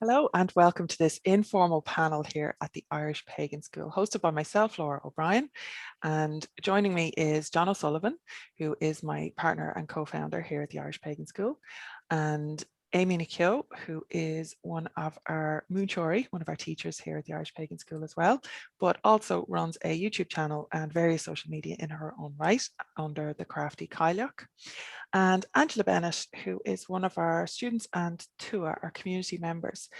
Hello and welcome to this informal panel here at the Irish Pagan School, hosted by myself, Lora O'Brien, and joining me is John O'Sullivan, who is my partner and co-founder here at the Irish Pagan School, and Amy Nikyo, who is one of our Moonchori, one of our teachers here at the Irish Pagan School as well, but also runs a YouTube channel and various social media in her own right under the crafty Kylioch. And Angela Bennett, who is one of our students and Tuath, our community members.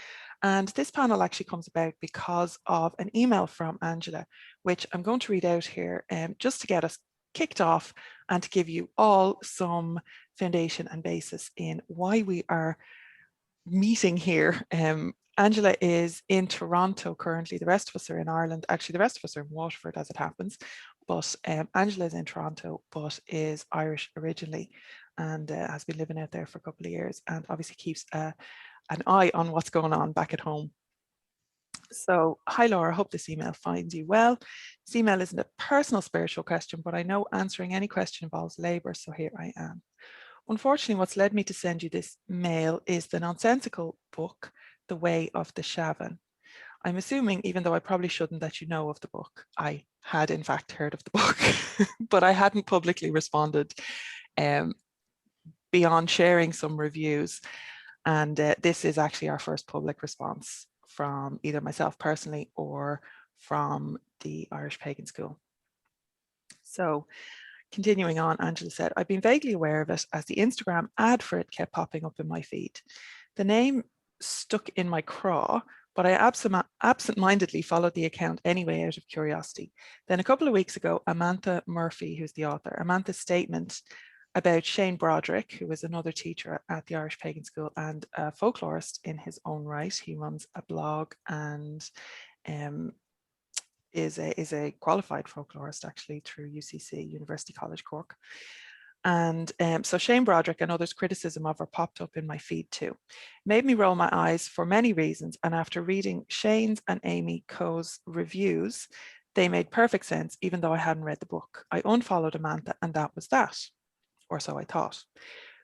And this panel actually comes about because of an email from Angela, which I'm going to read out here just to get us kicked off and to give you all some foundation and basis in why we are meeting here. Angela is in Toronto currently. The rest of us are in Ireland. Actually, the rest of us are in Waterford as it happens. But Angela is in Toronto, but is Irish originally and has been living out there for a couple of years and obviously keeps an eye on what's going on back at home. So, hi Laura, I hope this email finds you well. This email isn't a personal spiritual question, but I know answering any question involves labour, so here I am. Unfortunately, what's led me to send you this mail is the nonsensical book, The Way of the Shaman. I'm assuming, even though I probably shouldn't, that you know of the book. I had in fact heard of the book, but I hadn't publicly responded beyond sharing some reviews. And this is actually our first public response from either myself personally or from the Irish Pagan School. So continuing on, Angela said, I've been vaguely aware of it as the Instagram ad for it kept popping up in my feed. The name stuck in my craw, but I absent-mindedly followed the account anyway out of curiosity. Then a couple of weeks ago, Amantha Murphy, who's the author, Amantha's statement about Shane Broderick, who is another teacher at the Irish Pagan School and a folklorist in his own right. He runs a blog and is a qualified folklorist actually through UCC, University College Cork. And so Shane Broderick and others' criticism of her popped up in my feed too. Made me roll my eyes for many reasons, and after reading Shane's and Amy Coe's reviews, they made perfect sense even though I hadn't read the book. I unfollowed Amantha and that was that, or so I thought.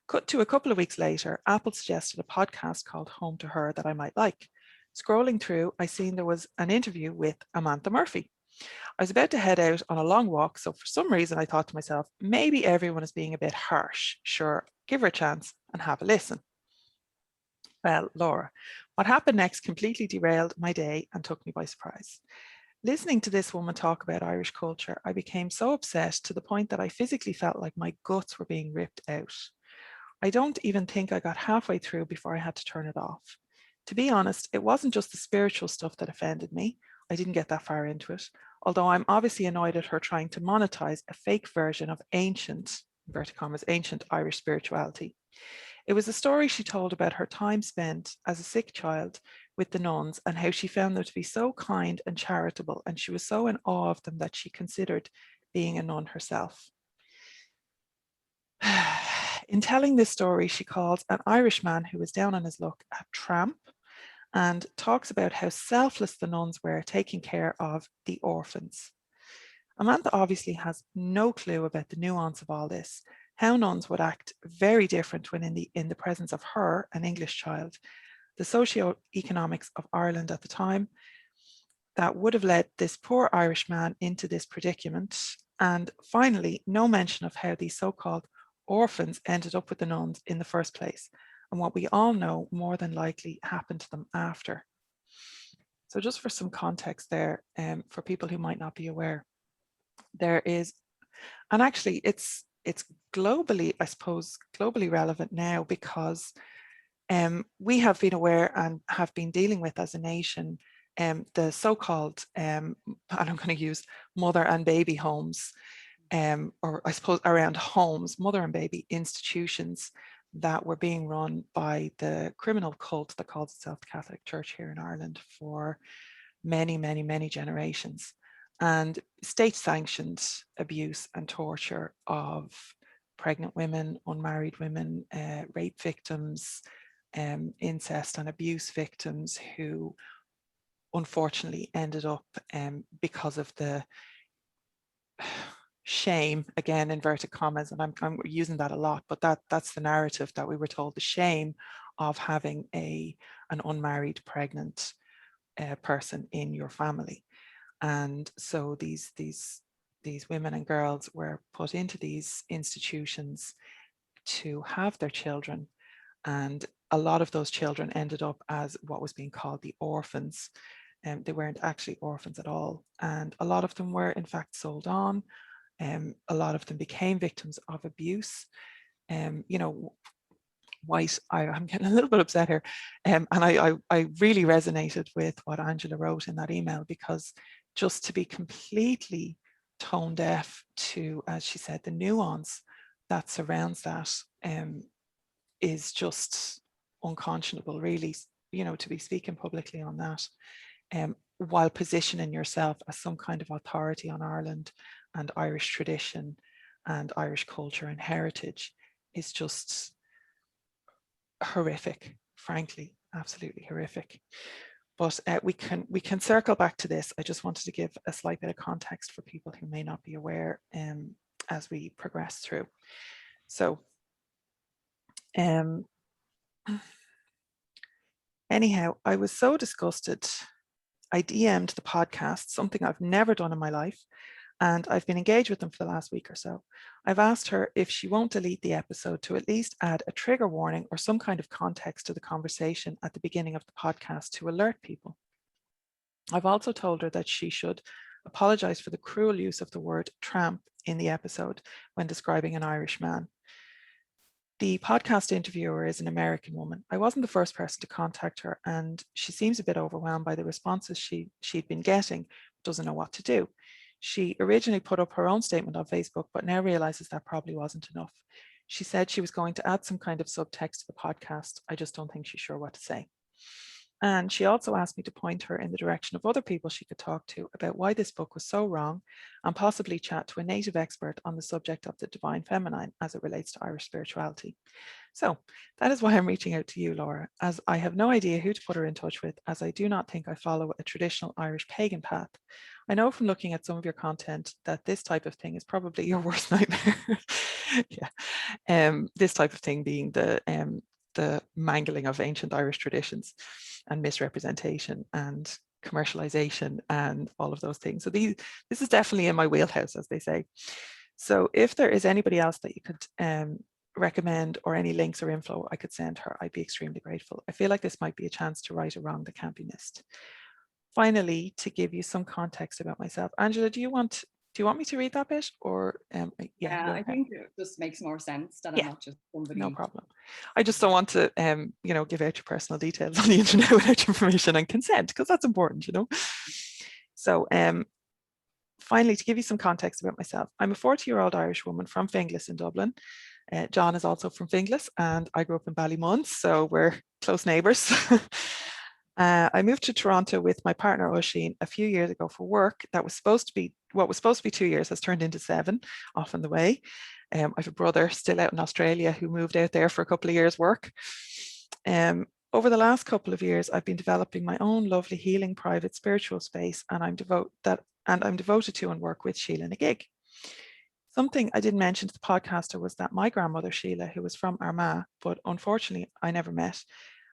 Cut to a couple of weeks later, Apple suggested a podcast called Home to Her that I might like. Scrolling through, I seen there was an interview with Amantha Murphy. I was about to head out on a long walk, so for some reason I thought to myself, maybe everyone is being a bit harsh. Sure, give her a chance and have a listen. Well, Laura, what happened next completely derailed my day and took me by surprise. Listening to this woman talk about Irish culture, I became so upset to the point that I physically felt like my guts were being ripped out. I don't even think I got halfway through before I had to turn it off. To be honest, it wasn't just the spiritual stuff that offended me. I didn't get that far into it, although I'm obviously annoyed at her trying to monetize a fake version of ancient, inverted commas, ancient Irish spirituality. It was a story she told about her time spent as a sick child with the nuns and how she found them to be so kind and charitable, and she was so in awe of them that she considered being a nun herself. In telling this story, she calls an Irish man who was down on his luck a tramp and talks about how selfless the nuns were taking care of the orphans. Amantha obviously has no clue about the nuance of all this, how nuns would act very different when in the presence of her, an English child, the socio-economics of Ireland at the time that would have led this poor Irish man into this predicament, and finally, no mention of how these so-called orphans ended up with the nuns in the first place, and what we all know more than likely happened to them after. So just for some context there, for people who might not be aware, there is, and actually it's globally, I suppose, globally relevant now because we have been aware and have been dealing with as a nation the so-called, and I'm going to use mother and baby homes, or I suppose around homes, mother and baby institutions that were being run by the criminal cult that calls itself the Catholic Church here in Ireland for many, many, many generations. And state-sanctioned abuse and torture of pregnant women, unmarried women, rape victims, incest and abuse victims who unfortunately ended up because of the shame, again, inverted commas, and I'm using that a lot, but that's the narrative that we were told, the shame of having an unmarried pregnant person in your family. And so these women and girls were put into these institutions to have their children, and a lot of those children ended up as what was being called the orphans. They weren't actually orphans at all, and a lot of them were in fact sold on. A lot of them became victims of abuse. You know, I'm getting a little bit upset here, and I really resonated with what Angela wrote in that email, because just to be completely tone deaf to, as she said, the nuance that surrounds that is just unconscionable, really, you know, to be speaking publicly on that, while positioning yourself as some kind of authority on Ireland and Irish tradition and Irish culture and heritage, is just horrific, frankly, absolutely horrific. But we can circle back to this. I just wanted to give a slight bit of context for people who may not be aware as we progress through. So anyhow, I was so disgusted. I DM'd the podcast, something I've never done in my life, and I've been engaged with them for the last week or so. I've asked her if she won't delete the episode to at least add a trigger warning or some kind of context to the conversation at the beginning of the podcast to alert people. I've also told her that she should apologise for the cruel use of the word tramp in the episode when describing an Irish man. The podcast interviewer is an American woman. I wasn't the first person to contact her, and she seems a bit overwhelmed by the responses she'd been getting, doesn't know what to do. She originally put up her own statement on Facebook, but now realizes that probably wasn't enough. She said she was going to add some kind of subtext to the podcast. I just don't think she's sure what to say. And she also asked me to point her in the direction of other people she could talk to about why this book was so wrong, and possibly chat to a native expert on the subject of the divine feminine as it relates to Irish spirituality. So that is why I'm reaching out to you, Lora, as I have no idea who to put her in touch with, as I do not think I follow a traditional Irish pagan path. I know from looking at some of your content that this type of thing is probably your worst nightmare. Yeah, this type of thing being the mangling of ancient Irish traditions and misrepresentation and commercialization and all of those things. So this is definitely in my wheelhouse, as they say. So if there is anybody else that you could recommend, or any links or info I could send her, I'd be extremely grateful. I feel like this might be a chance to right a wrong that can't be missed. Finally, to give you some context about myself, Angela, do you want me to read that bit, or yeah, I think it just makes more sense that I'm not just somebody. No problem. I just don't want to give out your personal details on the internet without your permission and consent, because that's important, So finally, to give you some context about myself, I'm a 40-year-old Irish woman from Finglas in Dublin. John is also from Finglas, and I grew up in Ballymun, so we're close neighbours. I moved to Toronto with my partner Oisin a few years ago for work. That was supposed to be 2 years has turned into 7 off on the way. I have a brother still out in Australia who moved out there for a couple of years' work. Over the last couple of years, I've been developing my own lovely healing private spiritual space, and I'm devoted to and work with Sheila Nagig. Something I didn't mention to the podcaster was that my grandmother Sheila, who was from Armagh, but unfortunately I never met,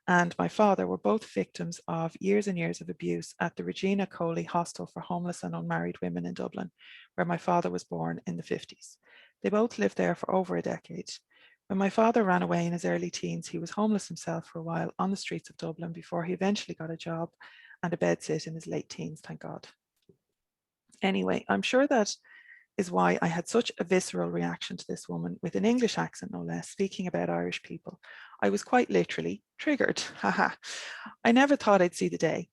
and my father were both victims of years and years of abuse at the Regina Coley Hostel for Homeless and Unmarried Women in Dublin, where my father was born in the 50s. They both lived there for over a decade. When my father ran away in his early teens, he was homeless himself for a while on the streets of Dublin before he eventually got a job and a bedsit in his late teens, thank God. Anyway, I'm sure that is why I had such a visceral reaction to this woman, with an English accent no less, speaking about Irish people. I was quite literally triggered. Haha. I never thought I'd see the day.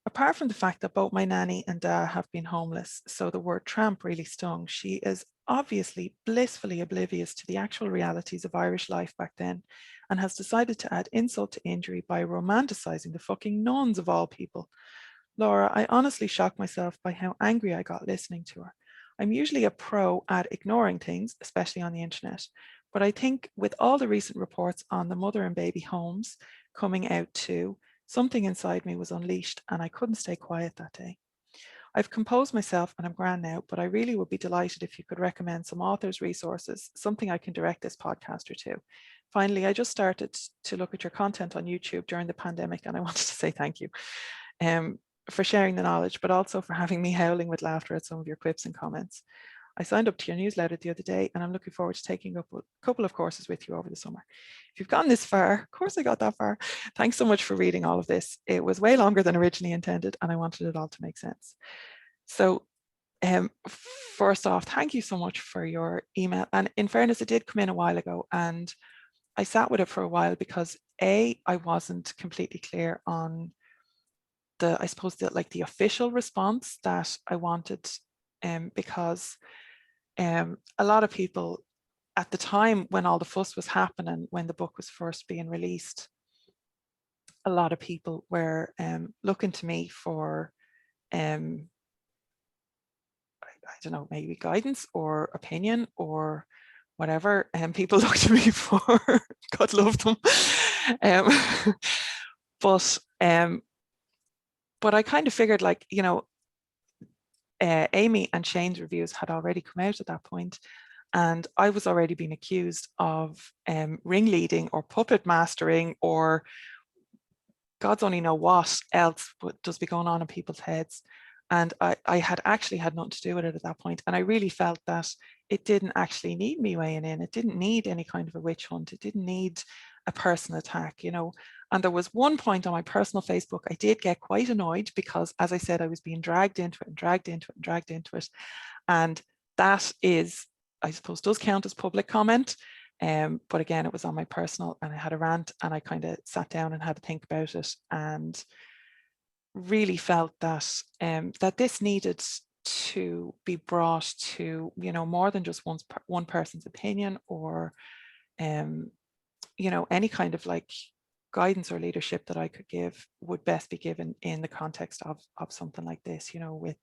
Apart from the fact that both my nanny and dad have been homeless, so the word tramp really stung, she is obviously blissfully oblivious to the actual realities of Irish life back then, and has decided to add insult to injury by romanticizing the fucking nuns of all people. Lora, I honestly shocked myself by how angry I got listening to her. I'm usually a pro at ignoring things, especially on the internet, but I think with all the recent reports on the mother and baby homes coming out too, something inside me was unleashed and I couldn't stay quiet that day. I've composed myself and I'm grand now, but I really would be delighted if you could recommend some authors, resources, something I can direct this podcaster to. finally, I just started to look at your content on YouTube during the pandemic, and I wanted to say thank you for sharing the knowledge, but also for having me howling with laughter at some of your quips and comments. I signed up to your newsletter the other day, and I'm looking forward to taking up a couple of courses with you over the summer. If you've gotten this far, of course I got that far. Thanks so much for reading all of this. It was way longer than originally intended, and I wanted it all to make sense. So first off, thank you so much for your email. And in fairness, it did come in a while ago, and I sat with it for a while because I wasn't completely clear on the, I suppose, the official response that I wanted, because a lot of people at the time when all the fuss was happening, when the book was first being released, a lot of people were looking to me for, I don't know, maybe guidance or opinion or whatever. And people look to me for, God love them. But I kind of figured, like, you know, Amy and Shane's reviews had already come out at that point, and I was already being accused of ringleading or puppet mastering or God's only know what else does be going on in people's heads. And I had actually had nothing to do with it at that point. And I really felt that it didn't actually need me weighing in. It didn't need any kind of a witch hunt. It didn't need a personal attack, you know. And there was one point on my personal Facebook, I did get quite annoyed because, as I said, I was being dragged into it and dragged into it and dragged into it. And that is, I suppose, does count as public comment. But again, it was on my personal, and I had a rant, and I kind of sat down and had to think about it, and really felt that that this needed to be brought to, you know, more than just one person's opinion, or you know, any kind of like guidance or leadership that I could give would best be given in the context of something like this, you know,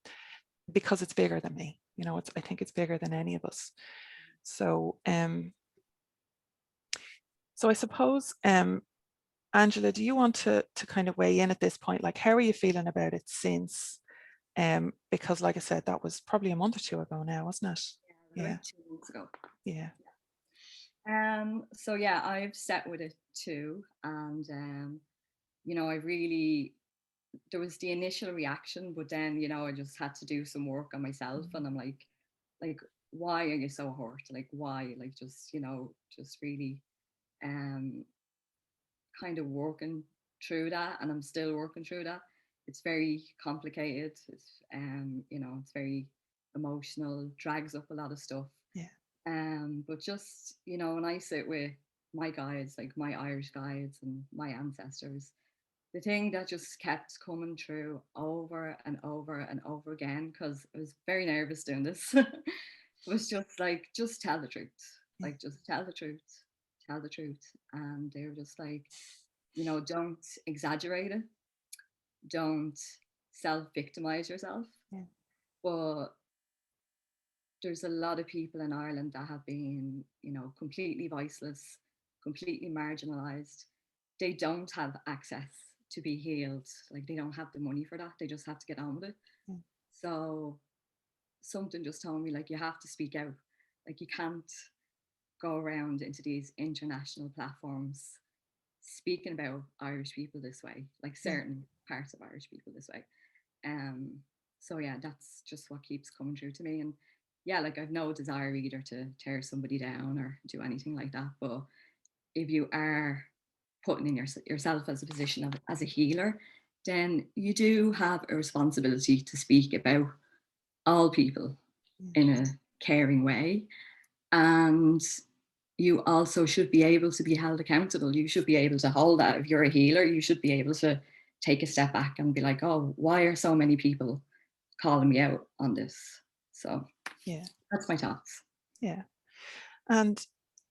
because it's bigger than me, you know. I think it's bigger than any of us. So so I suppose, Angela, do you want to kind of weigh in at this point? Like, how are you feeling about it since? Because, like I said, that was probably a month or two ago now, wasn't it? Yeah, like 2 months ago. Yeah. So yeah, I've sat with it too, and you know, there was the initial reaction, but then, you know, I just had to do some work on myself, and I'm like, why are you so hurt? Like, why? Like, just, you know, just really kind of working through that, and I'm still working through that. It's very complicated. It's you know, it's very emotional, drags up a lot of stuff. Yeah. But just, you know, when I sit with my guides, like my Irish guides and my ancestors, the thing that just kept coming through over and over and over again, because I was very nervous doing this, was just like, just tell the truth. Like, just tell the truth, tell the truth. And they were just like, you know, don't exaggerate it. Don't self-victimize yourself. Yeah. But there's a lot of people in Ireland that have been, you know, completely voiceless, completely marginalized. They don't have access to be healed. Like, they don't have the money for that. They just have to get on with it. Mm. So something just told me, like, you have to speak out. Like, you can't go around into these international platforms speaking about Irish people this way, like certain parts of Irish people this way. So yeah, that's just what keeps coming through to me. And yeah, like, I've no desire either to tear somebody down or do anything like that. But if you are putting in yourself as a position of as a healer, then you do have a responsibility to speak about all people in a caring way. And you also should be able to be held accountable. You should be able to hold that. If you're a healer, you should be able to take a step back and be like, oh, why are so many people calling me out on this? So yeah, that's my thoughts. Yeah. And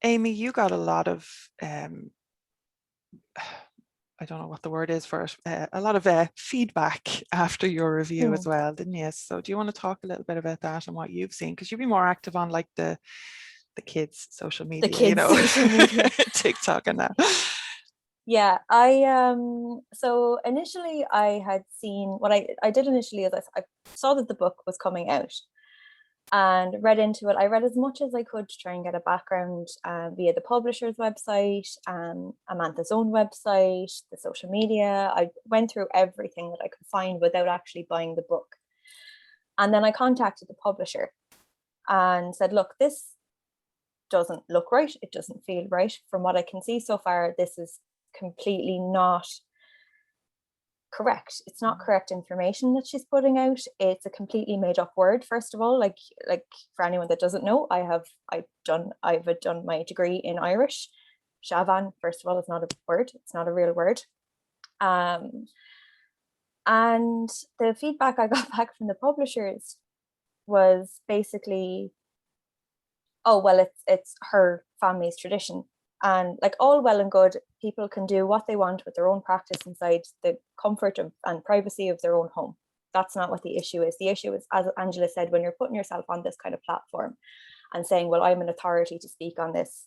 Amy, you got a lot of I don't know what the word is for it, a lot of feedback after your review as well, didn't you? So do you want to talk a little bit about that and what you've seen? Because you've been more active on like the kids' social media, you know, social media. TikTok and that. Yeah, so initially I had seen, what I did initially is I saw that the book was coming out, and read into it. I read as much as I could to try and get a background via the publisher's website, Amantha's own website, the social media. I went through everything that I could find without actually buying the book. And then I contacted the publisher and said, look, this doesn't look right. It doesn't feel right. From what I can see so far, this is completely not correct. It's not correct information that she's putting out. It's a completely made up word. First of all, like for anyone that doesn't know, I've done my degree in Irish. Shavan, first of all, is not a word. It's not a real word. And the feedback I got back from the publishers was basically, oh, well, it's her family's tradition. And like, all well and good, people can do what they want with their own practice inside the comfort and privacy of their own home. That's not what the issue is. The issue is, as Angela said, when you're putting yourself on this kind of platform and saying, well, I'm an authority to speak on this,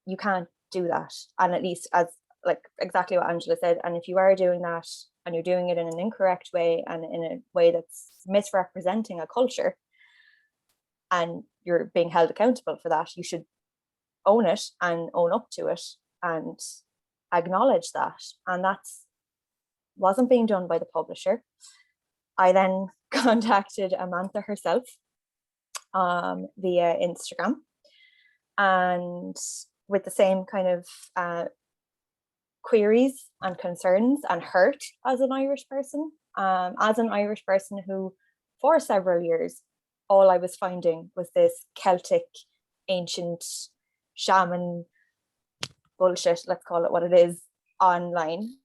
you can't do that. And at least, as like exactly what Angela said, and if you are doing that and you're doing it in an incorrect way and in a way that's misrepresenting a culture, and you're being held accountable for that, you should own it and own up to it and acknowledge that. And that's wasn't being done by the publisher. I then contacted Amantha herself via Instagram, and with the same kind of queries and concerns and hurt as an Irish person who for several years, all I was finding was this Celtic ancient shaman bullshit, let's call it what it is, online.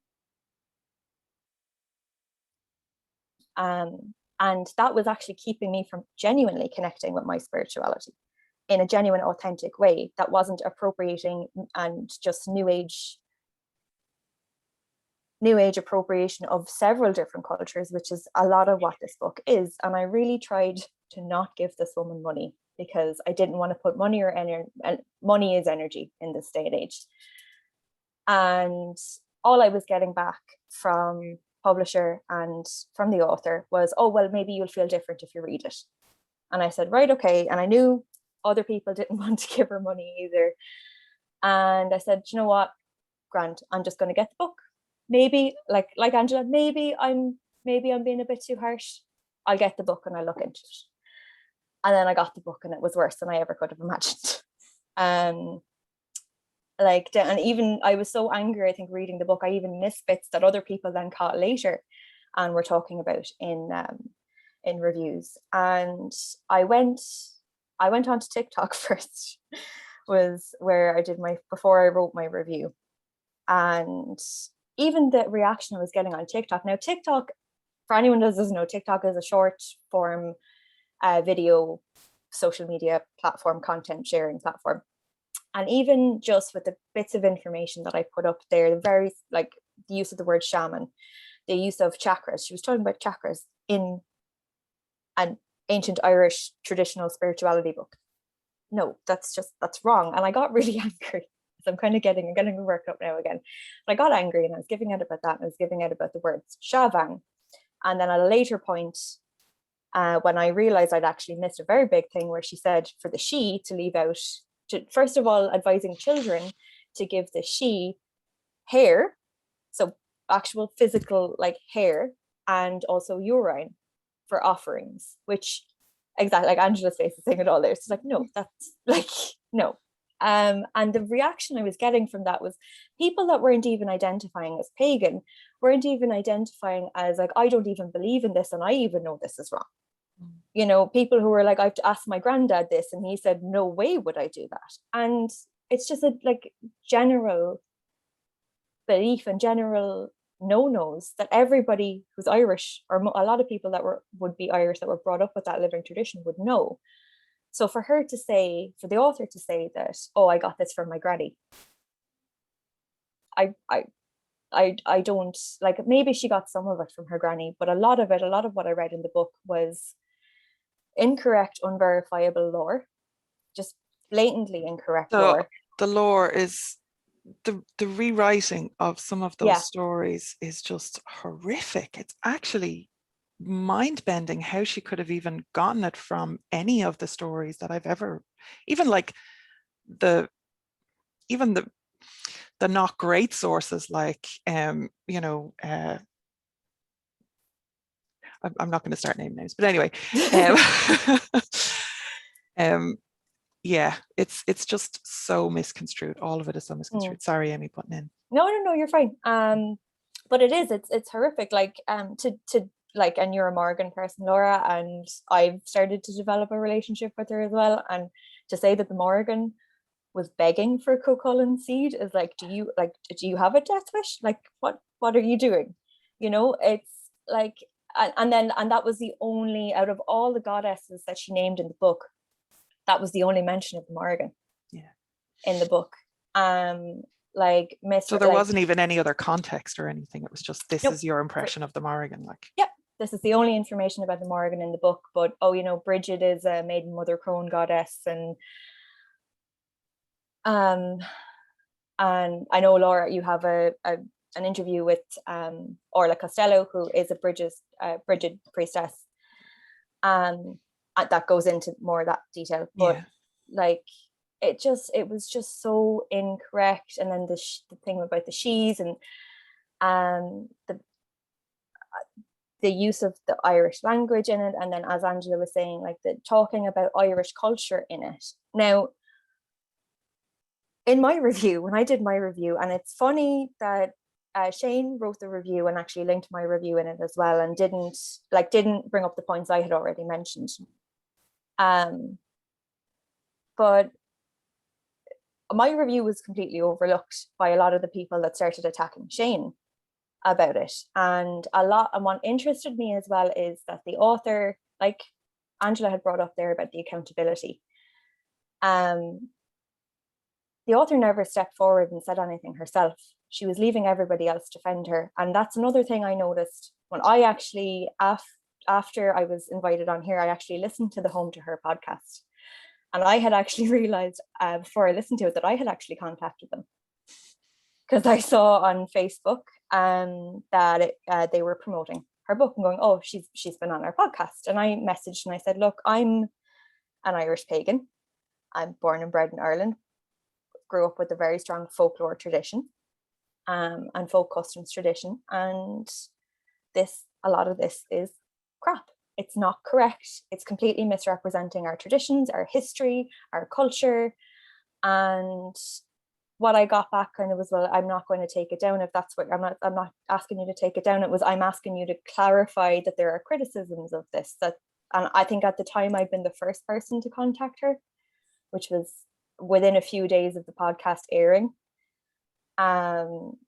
And that was actually keeping me from genuinely connecting with my spirituality in a genuine, authentic way that wasn't appropriating and just new age appropriation of several different cultures, which is a lot of what this book is. And I really tried to not give this woman money, because I didn't want to put money or energy, and money is energy in this day and age. And all I was getting back from publisher and from the author was, oh, well, maybe you'll feel different if you read it. And I said, right, okay. And I knew other people didn't want to give her money either. And I said, you know what, Grant, I'm just going to get the book. Maybe like Angela, maybe I'm being a bit too harsh. I'll get the book and I'll look into it. And then I got the book and it was worse than I ever could have imagined. And even I was so angry, I think, reading the book, I even missed bits that other people then caught later and were talking about in reviews. And I went onto TikTok first, was where I did before I wrote my review. And even the reaction I was getting on TikTok. Now, TikTok, for anyone who doesn't know, TikTok is a short form video social media platform, content sharing platform. And even just with the bits of information that I put up there, the very, like, the use of the word shaman, the use of chakras. She was talking about chakras in an ancient Irish traditional spirituality book. No, that's wrong. And I got really angry. So I'm getting worked up now again. But I got angry and I was giving out about that. And I was giving out about the words Shavang. And then at a later point, when I realized I'd actually missed a very big thing, where she said for the she to leave out, first of all, advising children to give the she hair, so actual physical like hair, and also urine for offerings, which exactly like Angela's face is saying it all there. It's like, no, that's like, no. And the reaction I was getting from that was people that weren't even identifying as pagan, weren't even identifying as like, I don't even believe in this and I even know this is wrong. You know, people who were like, I have to ask my granddad this and he said, no way would I do that. And it's just a like general belief and general no-nos that everybody who's Irish, or a lot of people that would be Irish that were brought up with that living tradition would know. So for the author to say that, oh, I got this from my granny, I don't, like, maybe she got some of it from her granny, but a lot of what I read in the book was incorrect, unverifiable lore, just blatantly incorrect lore. The lore is the rewriting of some of those stories is just horrific. It's actually mind-bending how she could have even gotten it from any of the stories that I've ever, even like the not great sources, like you know, I'm not going to start naming names, but anyway, yeah, it's just so misconstrued. All of it is so misconstrued. Sorry, Amy, putting in. No, you're fine. But it's horrific. Like to like, and you're a Morgan person, Lora, and I've started to develop a relationship with her as well. And to say that the Morgan was begging for Cuchulainn seed is like, do you have a death wish? Like, what are you doing? You know, it's like, and that was the only, out of all the goddesses that she named in the book, that was the only mention of the Morgan. Yeah. In the book. Like so there wasn't even any other context or anything. It was just, this is your impression of the Morgan. Like, yeah, this is the only information about the Morgan in the book. But you know, Bridget is a maiden mother crone goddess, and I know, Laura, you have an interview with Orla Costello, who is a Bridget priestess, that goes into more of that detail. But like, it was just so incorrect. And then the thing about the she's and the use of the Irish language in it, and then, as Angela was saying, like the talking about Irish culture in it. Now, in my review, when I did my review, and it's funny that Shane wrote the review and actually linked my review in it as well, and didn't bring up the points I had already mentioned. But my review was completely overlooked by a lot of the people that started attacking Shane about it. And what interested me as well is that the author, like Angela had brought up there about the accountability, the author never stepped forward and said anything herself. She was leaving everybody else defend her. And that's another thing I noticed when I actually, after I was invited on here, I actually listened to the Home to Her podcast. And I had actually realized before I listened to it that I had actually contacted them, because I saw on Facebook that they were promoting her book and going, oh, she's been on our podcast. And I messaged and I said, look, I'm an Irish pagan. I'm born and bred in Ireland, grew up with a very strong folklore tradition and folk customs tradition. And a lot of this is crap. It's not correct. It's completely misrepresenting our traditions, our history, our culture. And what I got back kind of was, well, I'm not going to take it down if that's what, I'm not asking you to take it down. It was, I'm asking you to clarify that there are criticisms of this. And I think at the time I'd been the first person to contact her, which was within a few days of the podcast airing. And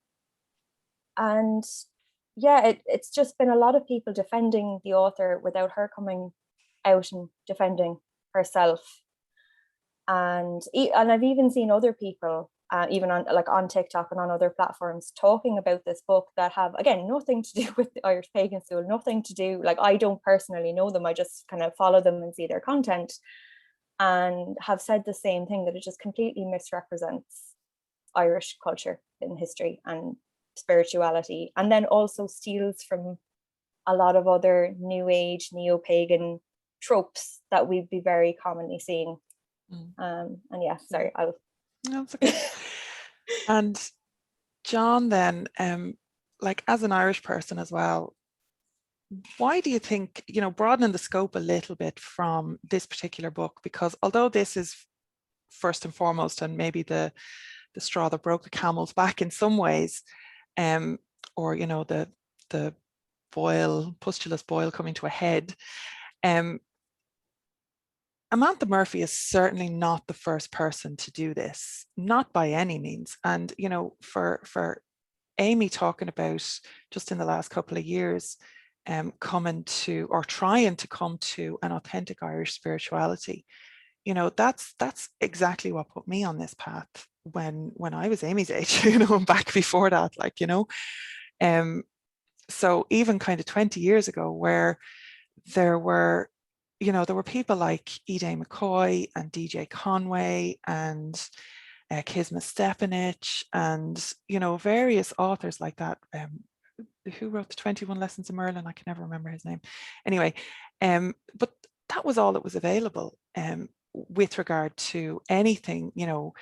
yeah, it's just been a lot of people defending the author without her coming out and defending herself. And I've even seen other people, even on TikTok and on other platforms, talking about this book that have, again, nothing to do with the Irish Pagan School, nothing to do, like, I don't personally know them, I just kind of follow them and see their content, and have said the same thing, that it just completely misrepresents Irish culture and history and spirituality, and then also steals from a lot of other New Age, neo-pagan tropes that we'd be very commonly seeing. And yeah, sorry, I'll... No, it's okay. And John, then, like, as an Irish person as well, why do you think, you know, broadening the scope a little bit from this particular book, because although this is first and foremost, and maybe the straw that broke the camel's back in some ways, or, you know, the pustulous boil coming to a head, Amantha Murphy is certainly not the first person to do this, not by any means. And, you know, for Amy talking about just in the last couple of years, coming to, or trying to come to, an authentic Irish spirituality, you know, that's exactly what put me on this path when I was Amy's age, you know, and back before that, like, you know. So even kind of 20 years ago, where there were, you know, there were people like Ida McCoy and DJ Conway and Kisma Stepanich and, you know, various authors like that, who wrote the 21 Lessons of Merlin? I can never remember his name. Anyway, but that was all that was available with regard to anything, you know,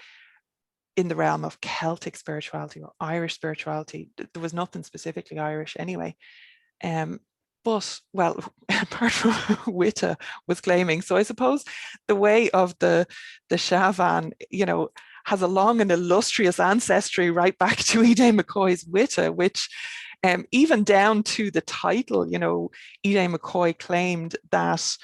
in the realm of Celtic spirituality or Irish spirituality. There was nothing specifically Irish anyway. But, well, apart from Witha was claiming, so I suppose the way of the Seabhean, you know, has a long and illustrious ancestry right back to Ide McCoy's Witha, which even down to the title, you know, Ide McCoy claimed that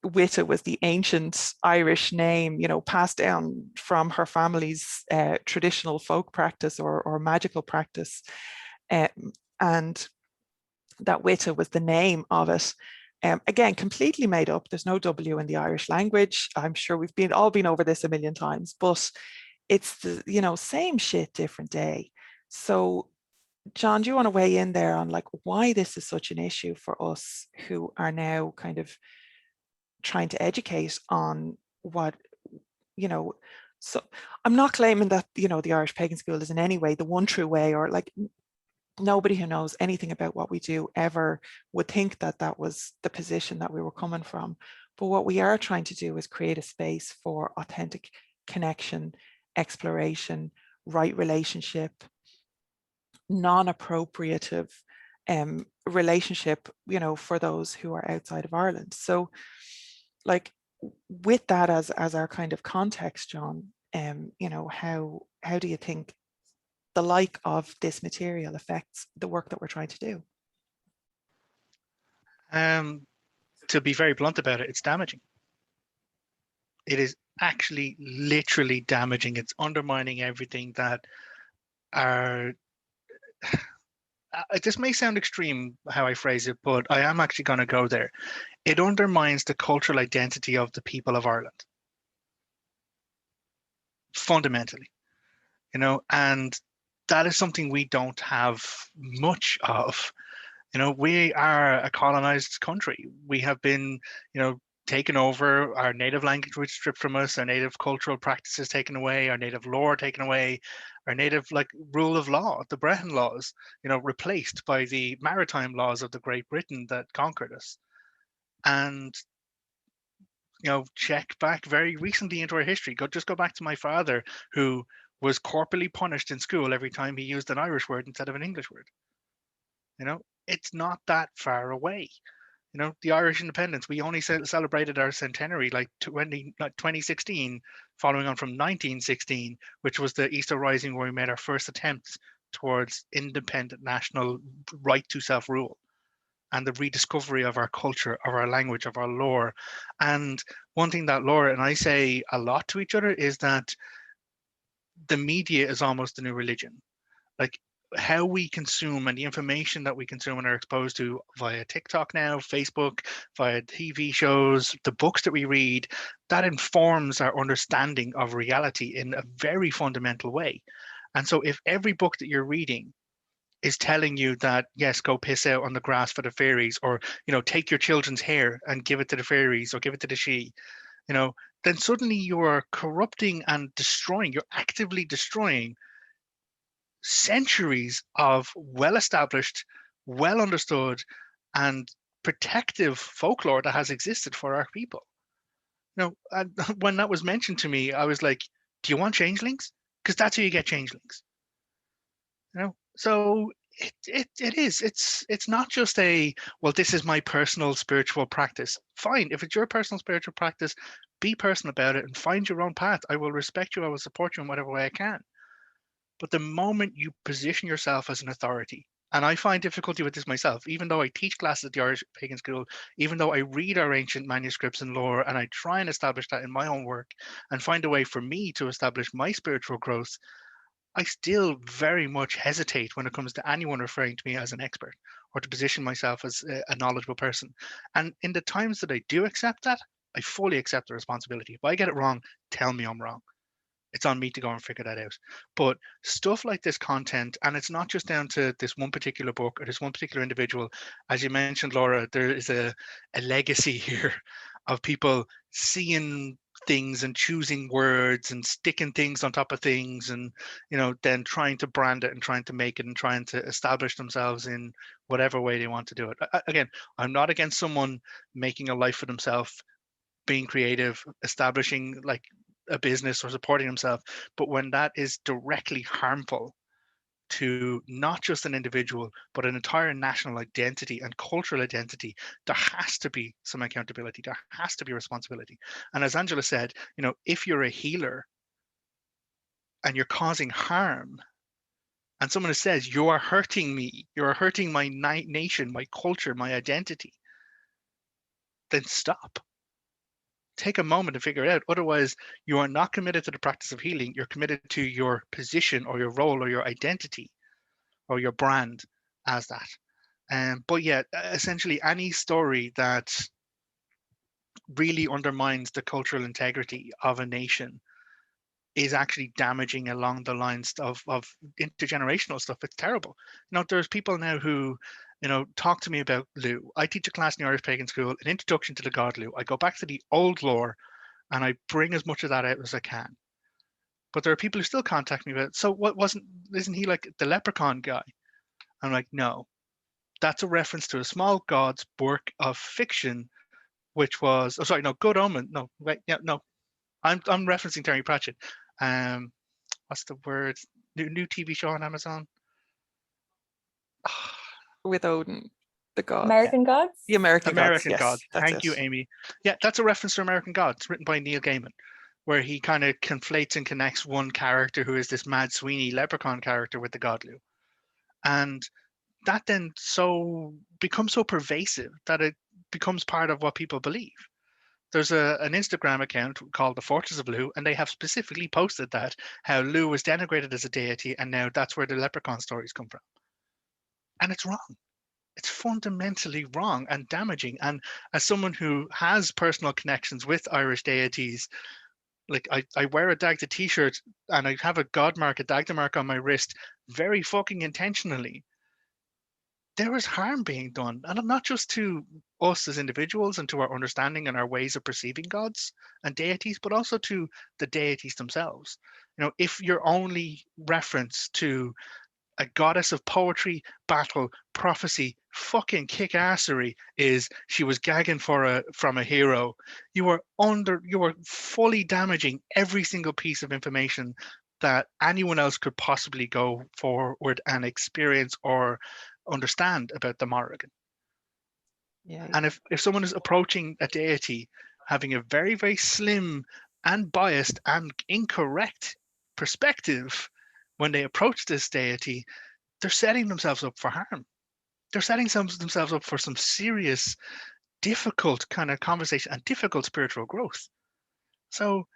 Witha was the ancient Irish name, you know, passed down from her family's traditional folk practice or magical practice. And that Witha was the name of it. Again, completely made up. There's no W in the Irish language. I'm sure we've all been over this a million times, but it's the, you know, same shit, different day. So, John, do you want to weigh in there on like why this is such an issue for us who are now kind of trying to educate on what, you know, so I'm not claiming that, you know, the Irish Pagan School is in any way the one true way, or like nobody who knows anything about what we do ever would think that that was the position that we were coming from. But what we are trying to do is create a space for authentic connection, exploration, right relationship, non-appropriative relationship, you know, for those who are outside of Ireland. So like with that as our kind of context, John, you know, how do you think the like of this material affects the work that we're trying to do? To be very blunt about it, it's damaging. It is actually literally damaging. It's undermining everything that are... this may sound extreme how I phrase it, but I am actually going to go there. It undermines the cultural identity of the people of Ireland. Fundamentally, you know, and that is something we don't have much of. You know, we are a colonized country. We have been, you know, taken over, our native language was stripped from us, our native cultural practices taken away, our native lore taken away, our native like rule of law, the Brehon laws, you know, replaced by the maritime laws of the Great Britain that conquered us. And, you know, check back very recently into our history. Just go back to my father, who was corporally punished in school every time he used an Irish word instead of an English word. You know, it's not that far away. You know, the Irish independence, we only celebrated our centenary like 2016, following on from 1916, which was the Easter Rising, where we made our first attempts towards independent national right to self-rule and the rediscovery of our culture, of our language, of our lore. And one thing that Lora and I say a lot to each other is that the media is almost the new religion. Like, how we consume and the information that we consume and are exposed to via TikTok now, Facebook, via TV shows, the books that we read, that informs our understanding of reality in a very fundamental way. And so if every book that you're reading is telling you that, yes, go piss out on the grass for the fairies, or, you know, take your children's hair and give it to the fairies or give it to the she, you know, then suddenly you are corrupting and destroying, you're actively destroying centuries of well-established, well-understood, and protective folklore that has existed for our people. You know, and when that was mentioned to me, I was like, do you want changelings? Because that's how you get changelings. You know, so it is. It's not just a, well, this is my personal spiritual practice. Fine, if it's your personal spiritual practice, be personal about it and find your own path. I will respect you. I will support you in whatever way I can. But the moment you position yourself as an authority, and I find difficulty with this myself, even though I teach classes at the Irish Pagan School, even though I read our ancient manuscripts and lore, and I try and establish that in my own work and find a way for me to establish my spiritual growth, I still very much hesitate when it comes to anyone referring to me as an expert or to position myself as a knowledgeable person. And in the times that I do accept that, I fully accept the responsibility. If I get it wrong, tell me I'm wrong. It's on me to go and figure that out. But stuff like this content, and it's not just down to this one particular book or this one particular individual. As you mentioned, Lora, there is a legacy here of people seeing things and choosing words and sticking things on top of things, and then trying to brand it and trying to make it and trying to establish themselves in whatever way they want to do it. Again, I'm not against someone making a life for themselves, being creative, establishing like a business or supporting himself, but when that is directly harmful to not just an individual, but an entire national identity and cultural identity, there has to be some accountability. There has to be responsibility. And as Angela said, if you're a healer and you're causing harm, and someone says, you are hurting me, you are hurting my nation, my culture, my identity, then stop. Take a moment to figure it out. Otherwise, you are not committed to the practice of healing. You're committed to your position or your role or your identity or your brand as that. But yeah, essentially any story that really undermines the cultural integrity of a nation is actually damaging along the lines of intergenerational stuff. It's terrible. There's people now who talk to me about Lu. I teach a class in the Irish Pagan School, an introduction to the god Lu. I go back to the old lore and I bring as much of that out as I can. But there are people who still contact me about, so isn't he like the leprechaun guy? I'm like, no, that's a reference to a small god's work of fiction, which was, Good Omen. No, wait, yeah, no, I'm referencing Terry Pratchett. What's the word? New TV show on Amazon. With Odin, the god. American Gods? The American Gods, yes, Gods. Thank you, Amy. Yeah, that's a reference to American Gods, written by Neil Gaiman, where he kind of conflates and connects one character who is this Mad Sweeney leprechaun character with the god Lu. And that then becomes so pervasive that it becomes part of what people believe. There's an Instagram account called The Fortress of Lu, and they have specifically posted that, how Lu was denigrated as a deity, and now that's where the leprechaun stories come from. And it's wrong. It's fundamentally wrong and damaging. And as someone who has personal connections with Irish deities, like I wear a Dagda t-shirt and I have a god mark, a Dagda mark on my wrist, very fucking intentionally. There is harm being done, and not just to us as individuals and to our understanding and our ways of perceiving gods and deities, but also to the deities themselves. If your only reference to a goddess of poetry, battle, prophecy, fucking kick-assery is she was gagging from a hero, you are fully damaging every single piece of information that anyone else could possibly go forward and experience or understand about the Morrigan. Yeah. And if someone is approaching a deity having a very, very slim and biased and incorrect perspective when they approach this deity, they're setting themselves up for harm. They're setting themselves up for some serious, difficult kind of conversation and difficult spiritual growth. So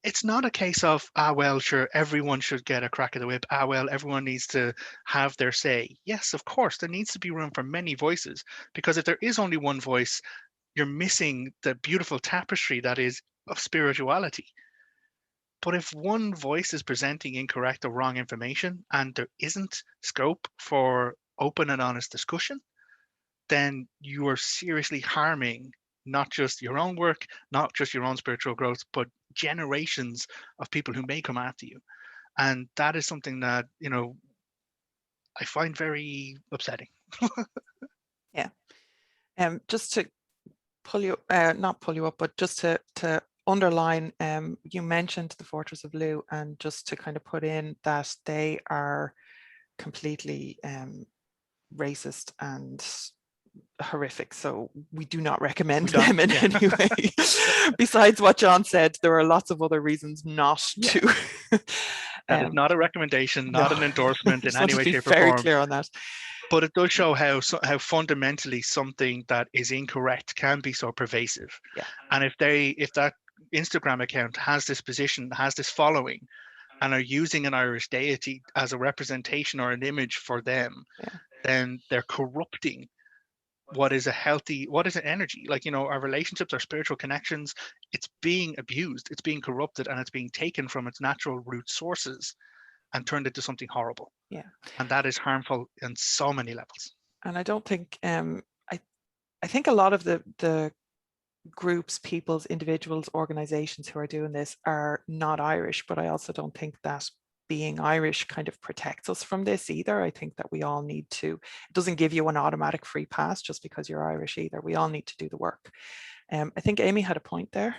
it's not a case of, well, sure, everyone should get a crack of the whip. Well, everyone needs to have their say. Yes, of course, there needs to be room for many voices, because if there is only one voice, you're missing the beautiful tapestry that is of spirituality. But if one voice is presenting incorrect or wrong information and there isn't scope for open and honest discussion, then you are seriously harming not just your own work, not just your own spiritual growth, but generations of people who may come after you. And that is something that, I find very upsetting. Yeah. Just to not pull you up, but just to underline, you mentioned the Fortress of Lu, and just to kind of put in that they are completely racist and horrific, so we do not recommend them in any way. Besides what John said, there are lots of other reasons not to. That is not a recommendation, not an endorsement in any way, shape, or form. Very clear on that. But it does show how fundamentally something that is incorrect can be so pervasive. Yeah. And if that Instagram account has this position, has this following, and are using an Irish deity as a representation or an image for them, then they're corrupting what is an energy. Like, our relationships, our spiritual connections, it's being abused, it's being corrupted, and it's being taken from its natural root sources and turned into something horrible. Yeah. And that is harmful in so many levels. And I don't think, I think a lot of the groups, peoples, individuals, organizations who are doing this are not Irish, but I also don't think that being Irish kind of protects us from this either. I think that we all need to, it doesn't give you an automatic free pass just because you're Irish either. We all need to do the work. I think Amy had a point there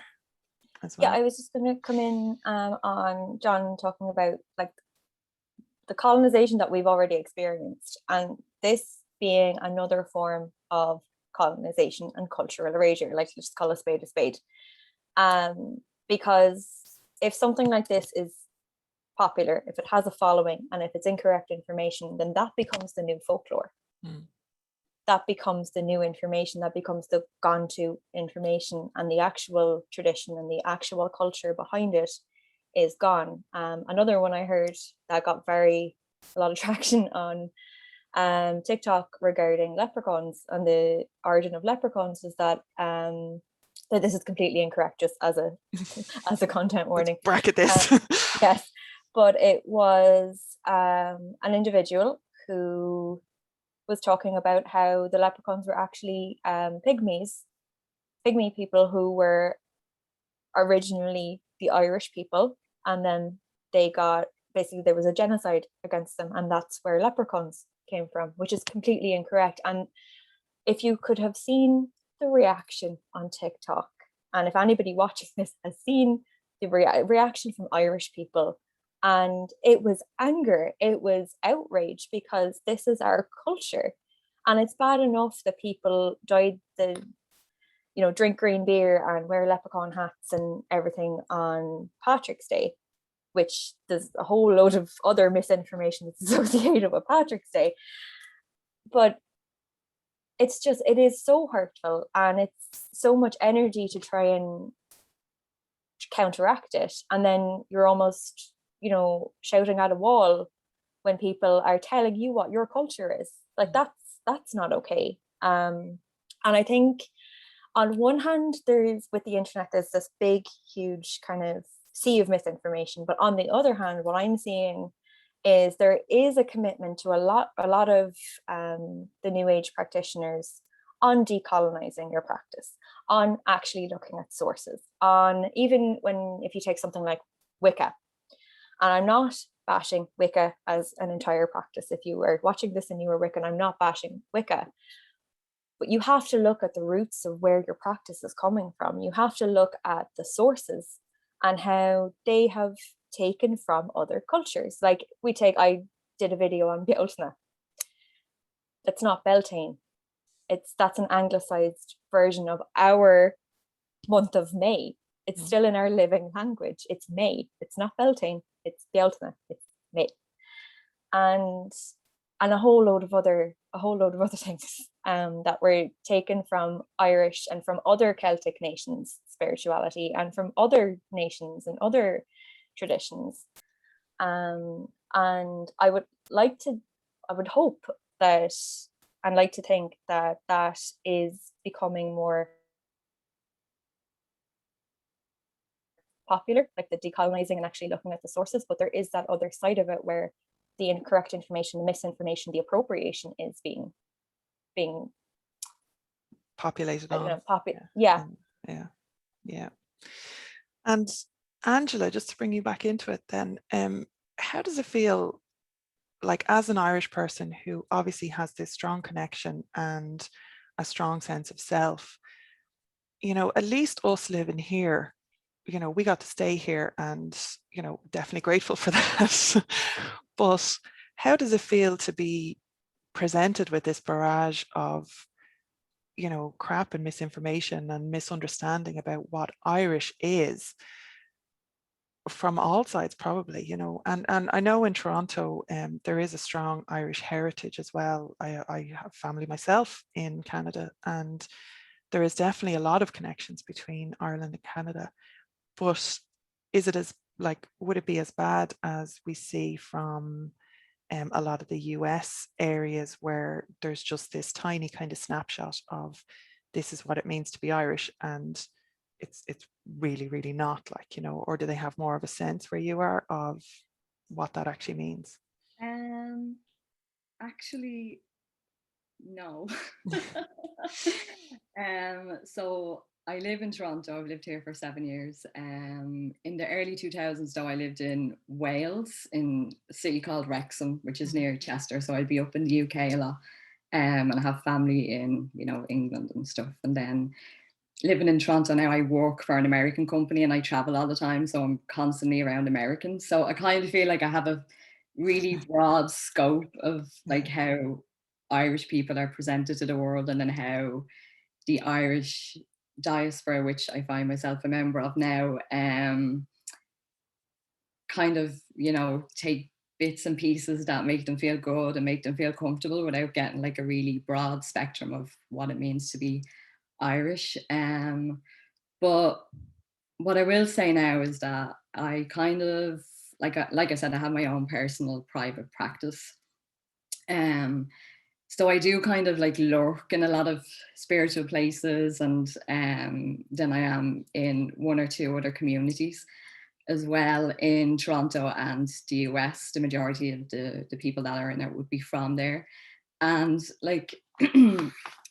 as well. Yeah, I was just going to come in on John talking about like the colonization that we've already experienced, and this being another form of colonization and cultural erasure. Like, let's just call a spade a spade. Because if something like this is popular, if it has a following, and if it's incorrect information, then that becomes the new folklore. That becomes the new information, that becomes the gone to information, and the actual tradition and the actual culture behind it is gone. Another one I heard that got a lot of traction on TikTok regarding leprechauns and the origin of leprechauns is that this is completely incorrect, just as a content warning. Let's bracket this. Yes, but it was an individual who was talking about how the leprechauns were actually pygmy people who were originally the Irish people, and then there was a genocide against them, and that's where leprechauns came from, which is completely incorrect. And if you could have seen the reaction on TikTok, and if anybody watching this has seen the reaction from Irish people, and it was anger, it was outrage, because this is our culture. And it's bad enough that people drink green beer and wear leprechaun hats and everything on Patrick's Day, which there's a whole load of other misinformation that's associated with Patrick's Day. But it is so hurtful, and it's so much energy to try and counteract it. And then you're almost, shouting at a wall when people are telling you what your culture is. Like, that's not okay. And I think on one hand, with the internet, there's this big, huge kind of sea of misinformation. But on the other hand, what I'm seeing is there is a commitment to a lot of the New Age practitioners on decolonizing your practice, on actually looking at sources, on even if you take something like Wicca. And I'm not bashing Wicca as an entire practice. If you were watching this and you were Wiccan, I'm not bashing Wicca. But you have to look at the roots of where your practice is coming from. You have to look at the sources and how they have taken from other cultures. Like I did a video on Bealtaine. It's not Beltane. That's an anglicized version of our month of May. It's still in our living language. It's May. It's not Beltane. It's Bealtaine. It's May. And a whole load of other things that were taken from Irish and from other Celtic nations' spirituality, and from other nations and other traditions. And I would hope that, and like to think that is becoming more popular, like the decolonizing and actually looking at the sources. But there is that other side of it where the incorrect information, the misinformation, the appropriation is being populated on. Yeah. And Angela, just to bring you back into it then, how does it feel, like, as an Irish person who obviously has this strong connection and a strong sense of self, at least us living here, we got to stay here, and, definitely grateful for that. But how does it feel to be presented with this barrage of, crap and misinformation and misunderstanding about what Irish is from all sides, probably, and I know in Toronto, there is a strong Irish heritage as well. I have family myself in Canada, and there is definitely a lot of connections between Ireland and Canada. But would it be as bad as we see from a lot of the US areas, where there's just this tiny kind of snapshot of this is what it means to be Irish, and it's really, really not, or do they have more of a sense where you are of what that actually means? Actually, no. So I live in Toronto. I've lived here for 7 years. In the early 2000s, though, I lived in Wales, in a city called Wrexham, which is near Chester. So I'd be up in the UK a lot, and I have family in, you know, England and stuff. And then living in Toronto now, I work for an American company and I travel all the time. So I'm constantly around Americans. So I kind of feel like I have a really broad scope of like how Irish people are presented to the world, and then how the Irish diaspora, which I find myself a member of now, kind of, you know, take bits and pieces that make them feel good and make them feel comfortable without getting like a really broad spectrum of what it means to be Irish. But what I will say now is that I kind of, like I said, I have my own personal private practice. So I do kind of like lurk in a lot of spiritual places, and then I am in one or two other communities as well in Toronto and the US. The majority of the people that are in it would be from there. And like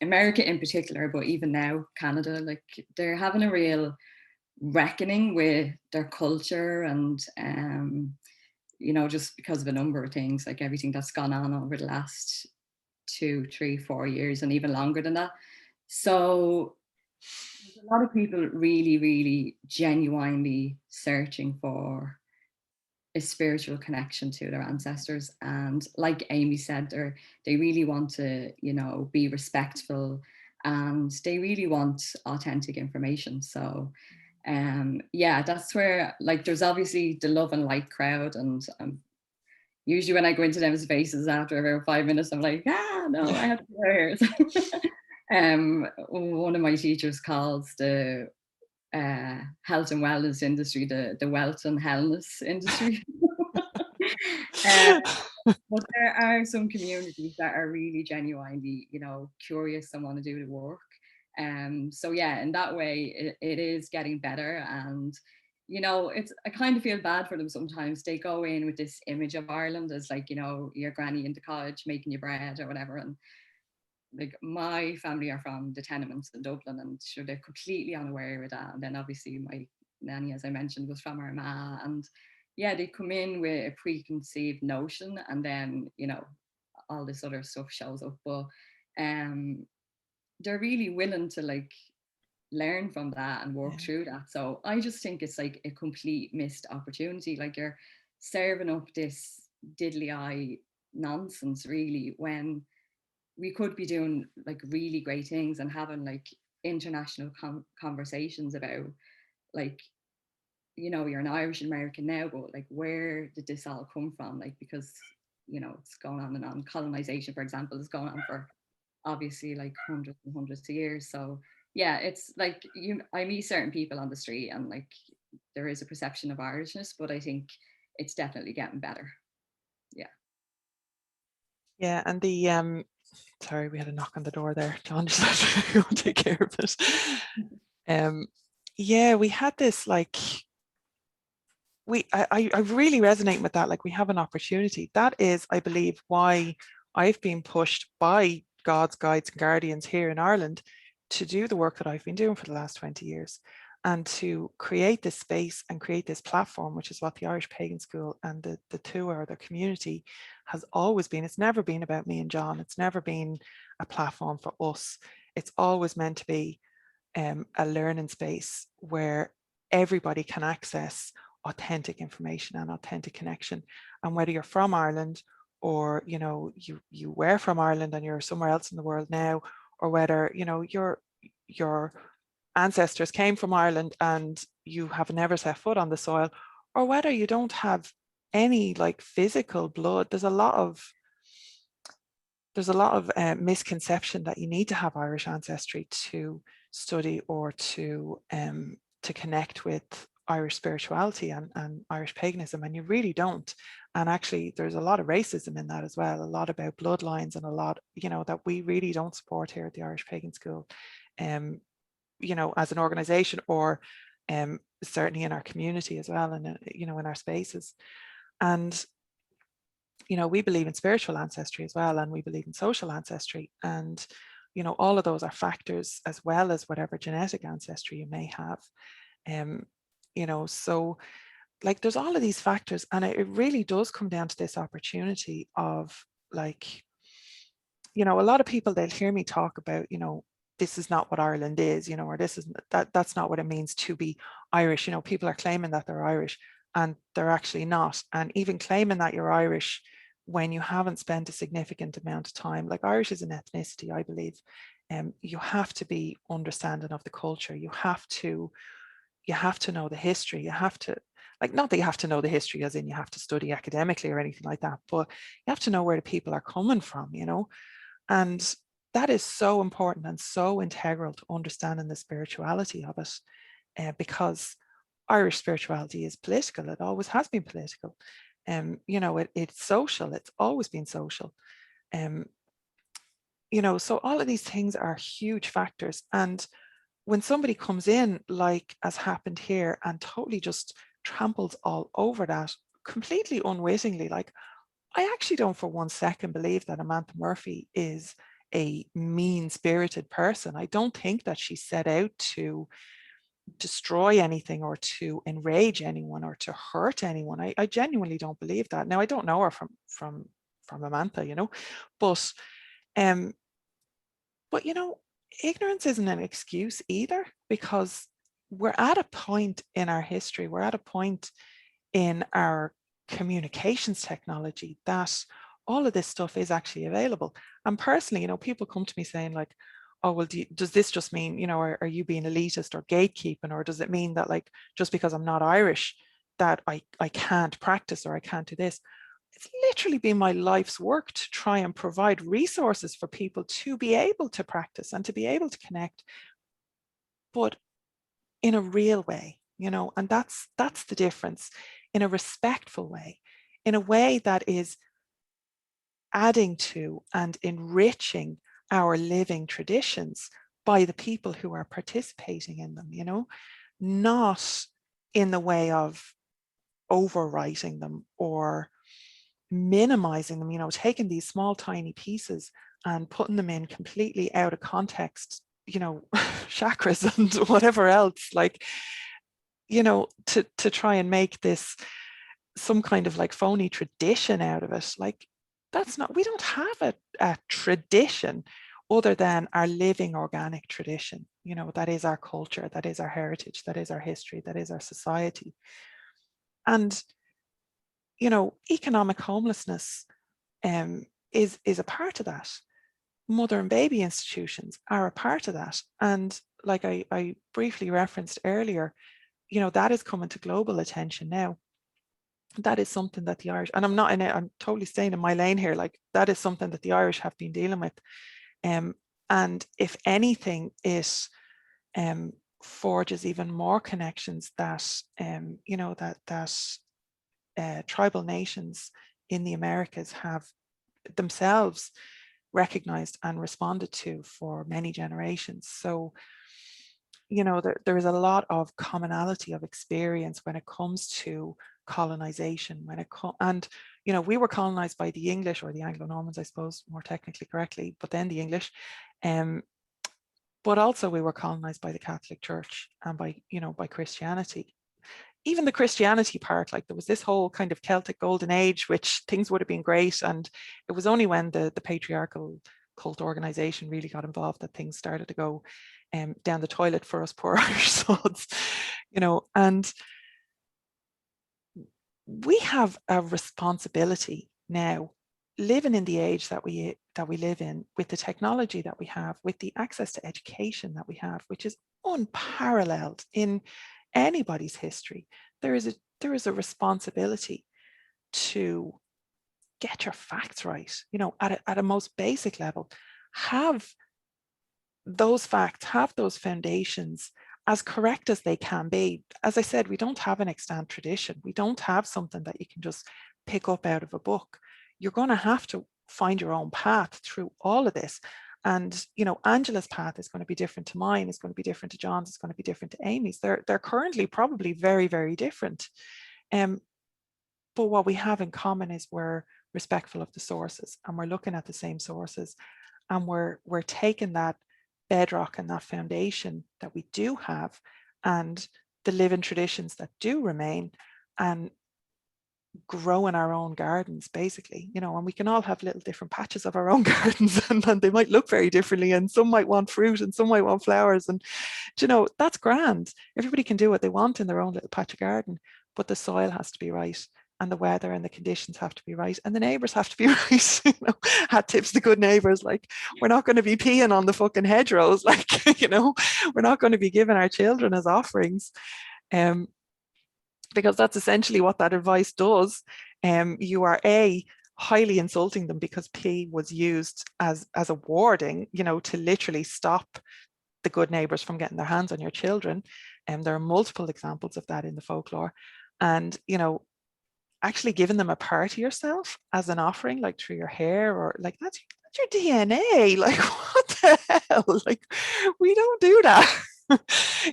America in particular, but even now Canada, like they're having a real reckoning with their culture, and you know, just because of a number of things, like everything that's gone on over the last 2, 3, 4 years, and even longer than that. So there's a lot of people really, really genuinely searching for a spiritual connection to their ancestors. And like Amy said, they really want to, you know, be respectful, and they really want authentic information. So yeah, that's where, like, there's obviously the love and light crowd, and usually when I go into them spaces after about 5 minutes, I'm like, no, I have to go here. One of my teachers calls the health and wellness industry the wealth and wellness industry. But there are some communities that are really genuinely, you know, curious and want to do the work. So yeah, in that way, it is getting better. And you know, I kind of feel bad for them sometimes. They go in with this image of Ireland as like, you know, your granny in the cottage making you bread or whatever. And like my family are from the tenements in Dublin, and sure, they're completely unaware of that. And then obviously my nanny, as I mentioned, was from Armagh, and yeah, they come in with a preconceived notion, and then, you know, all this other stuff shows up. But they're really willing to like learn from that and work through that. So I just think it's like a complete missed opportunity. Like you're serving up this diddly eye nonsense really, when we could be doing like really great things and having like international conversations about, like, you know, you're an Irish American now, but like, where did this all come from? Like, because, you know, it's going on and on. Colonization, for example, is going on for obviously like hundreds and hundreds of years. So yeah, it's like I meet certain people on the street, and like there is a perception of Irishness, but I think it's definitely getting better. Yeah. Yeah, and the sorry, we had a knock on the door there. John just had to go take care of it. Yeah, we had this like I really resonate with that. Like, we have an opportunity. That is, I believe, why I've been pushed by God's guides and guardians here in Ireland to do the work that I've been doing for the last 20 years, and to create this space and create this platform, which is what the Irish Pagan School and the Tuath, the community, has always been. It's never been about me and John. It's never been a platform for us. It's always meant to be a learning space where everybody can access authentic information and authentic connection. And whether you're from Ireland, or, you know, you were from Ireland and you're somewhere else in the world now, or whether, you know, your ancestors came from Ireland and you have never set foot on the soil, or whether you don't have any like physical blood, there's a lot of misconception that you need to have Irish ancestry to study or to connect with Irish spirituality and Irish paganism, and you really don't. And actually, there's a lot of racism in that as well, a lot about bloodlines, and a lot, you know, that we really don't support here at the Irish Pagan School, you know, as an organization, or certainly in our community as well, and you know, in our spaces. And you know, we believe in spiritual ancestry as well, and we believe in social ancestry. And you know, all of those are factors, as well as whatever genetic ancestry you may have. You know, so like there's all of these factors, and it really does come down to this opportunity of like, you know, a lot of people, they'll hear me talk about, you know, this is not what Ireland is, you know, or this is that's not what it means to be Irish. You know, people are claiming that they're Irish and they're actually not. And even claiming that you're Irish when you haven't spent a significant amount of time, like Irish is an ethnicity, I believe. You have to be understanding of the culture. You have to know the history. You have to, like, not that you have to know the history as in you have to study academically or anything like that, but you have to know where the people are coming from, you know. And that is so important and so integral to understanding the spirituality of it, because Irish spirituality is political. It always has been political. You know, it's social. It's always been social. You know, so all of these things are huge factors. And when somebody comes in, like as happened here, and totally just tramples all over that completely unwittingly, like I actually don't for one second believe that Amantha Murphy is a mean-spirited person. I don't think that she set out to destroy anything or to enrage anyone or to hurt anyone. I genuinely don't believe that. Now, I don't know her from Amantha, you know, but you know, ignorance isn't an excuse either, because we're at a point in our history, we're at a point in our communications technology that all of this stuff is actually available. And personally, you know, people come to me saying like, oh, well, does this just mean, you know, are you being elitist or gatekeeping, or does it mean that like, just because I'm not Irish, that I can't practice or I can't do this? It's literally been my life's work to try and provide resources for people to be able to practice and to be able to connect, but in a real way, you know, and that's the difference, in a respectful way, in a way that is adding to and enriching our living traditions by the people who are participating in them, you know, not in the way of overwriting them or minimizing them, you know, taking these small tiny pieces and putting them in completely out of context, you know, chakras and whatever else, like, you know, to try and make this some kind of like phony tradition out of it. Like, that's not, we don't have a tradition other than our living organic tradition, you know, that is our culture, that is our heritage, that is our history, that is our society. And you know, economic homelessness is a part of that. Mother and baby institutions are a part of that. And like I briefly referenced earlier, you know, that is coming to global attention now. That is something that the Irish, and I'm not in it, I'm totally staying in my lane here, like that is something that the Irish have been dealing with. And if anything, it forges even more connections that, you know, that tribal nations in the Americas have themselves recognized and responded to for many generations. So, you know, there is a lot of commonality of experience when it comes to colonization, and you know, we were colonized by the English, or the Anglo-Normans, I suppose, more technically correctly, but then the English. But also we were colonized by the Catholic Church and by, you know, by Christianity. Even the Christianity part, like there was this whole kind of Celtic Golden Age, which things would have been great. And it was only when the patriarchal cult organization really got involved that things started to go down the toilet for us poor Irish sons, you know. And we have a responsibility now, living in the age that we live in, with the technology that we have, with the access to education that we have, which is unparalleled in anybody's history. There is a responsibility to get your facts right, you know, at a most basic level. Have those facts, have those foundations as correct as they can be. As I said, we don't have an extant tradition. We don't have something that you can just pick up out of a book. You're going to have to find your own path through all of this. And, you know, Angela's path is going to be different to mine, it's going to be different to John's, it's going to be different to Amy's. They're currently probably very, very different. But what we have in common is we're respectful of the sources, and we're looking at the same sources. and we're taking that bedrock and that foundation that we do have and the living traditions that do remain, and grow in our own gardens, basically, you know. And we can all have little different patches of our own gardens, and they might look very differently, and some might want fruit and some might want flowers, and you know, that's grand. Everybody can do what they want in their own little patch of garden, but the soil has to be right, and the weather and the conditions have to be right, and the neighbors have to be right. You know, hat tips to good neighbors, like, we're not going to be peeing on the fucking hedgerows, like, you know, we're not going to be giving our children as offerings, because that's essentially what that advice does. You are highly insulting them, because pee was used as a warding, you know, to literally stop the good neighbors from getting their hands on your children. And there are multiple examples of that in the folklore. And, you know, actually giving them a part of yourself as an offering, like through your hair, or like, that's your DNA. Like, what the hell? Like, we don't do that.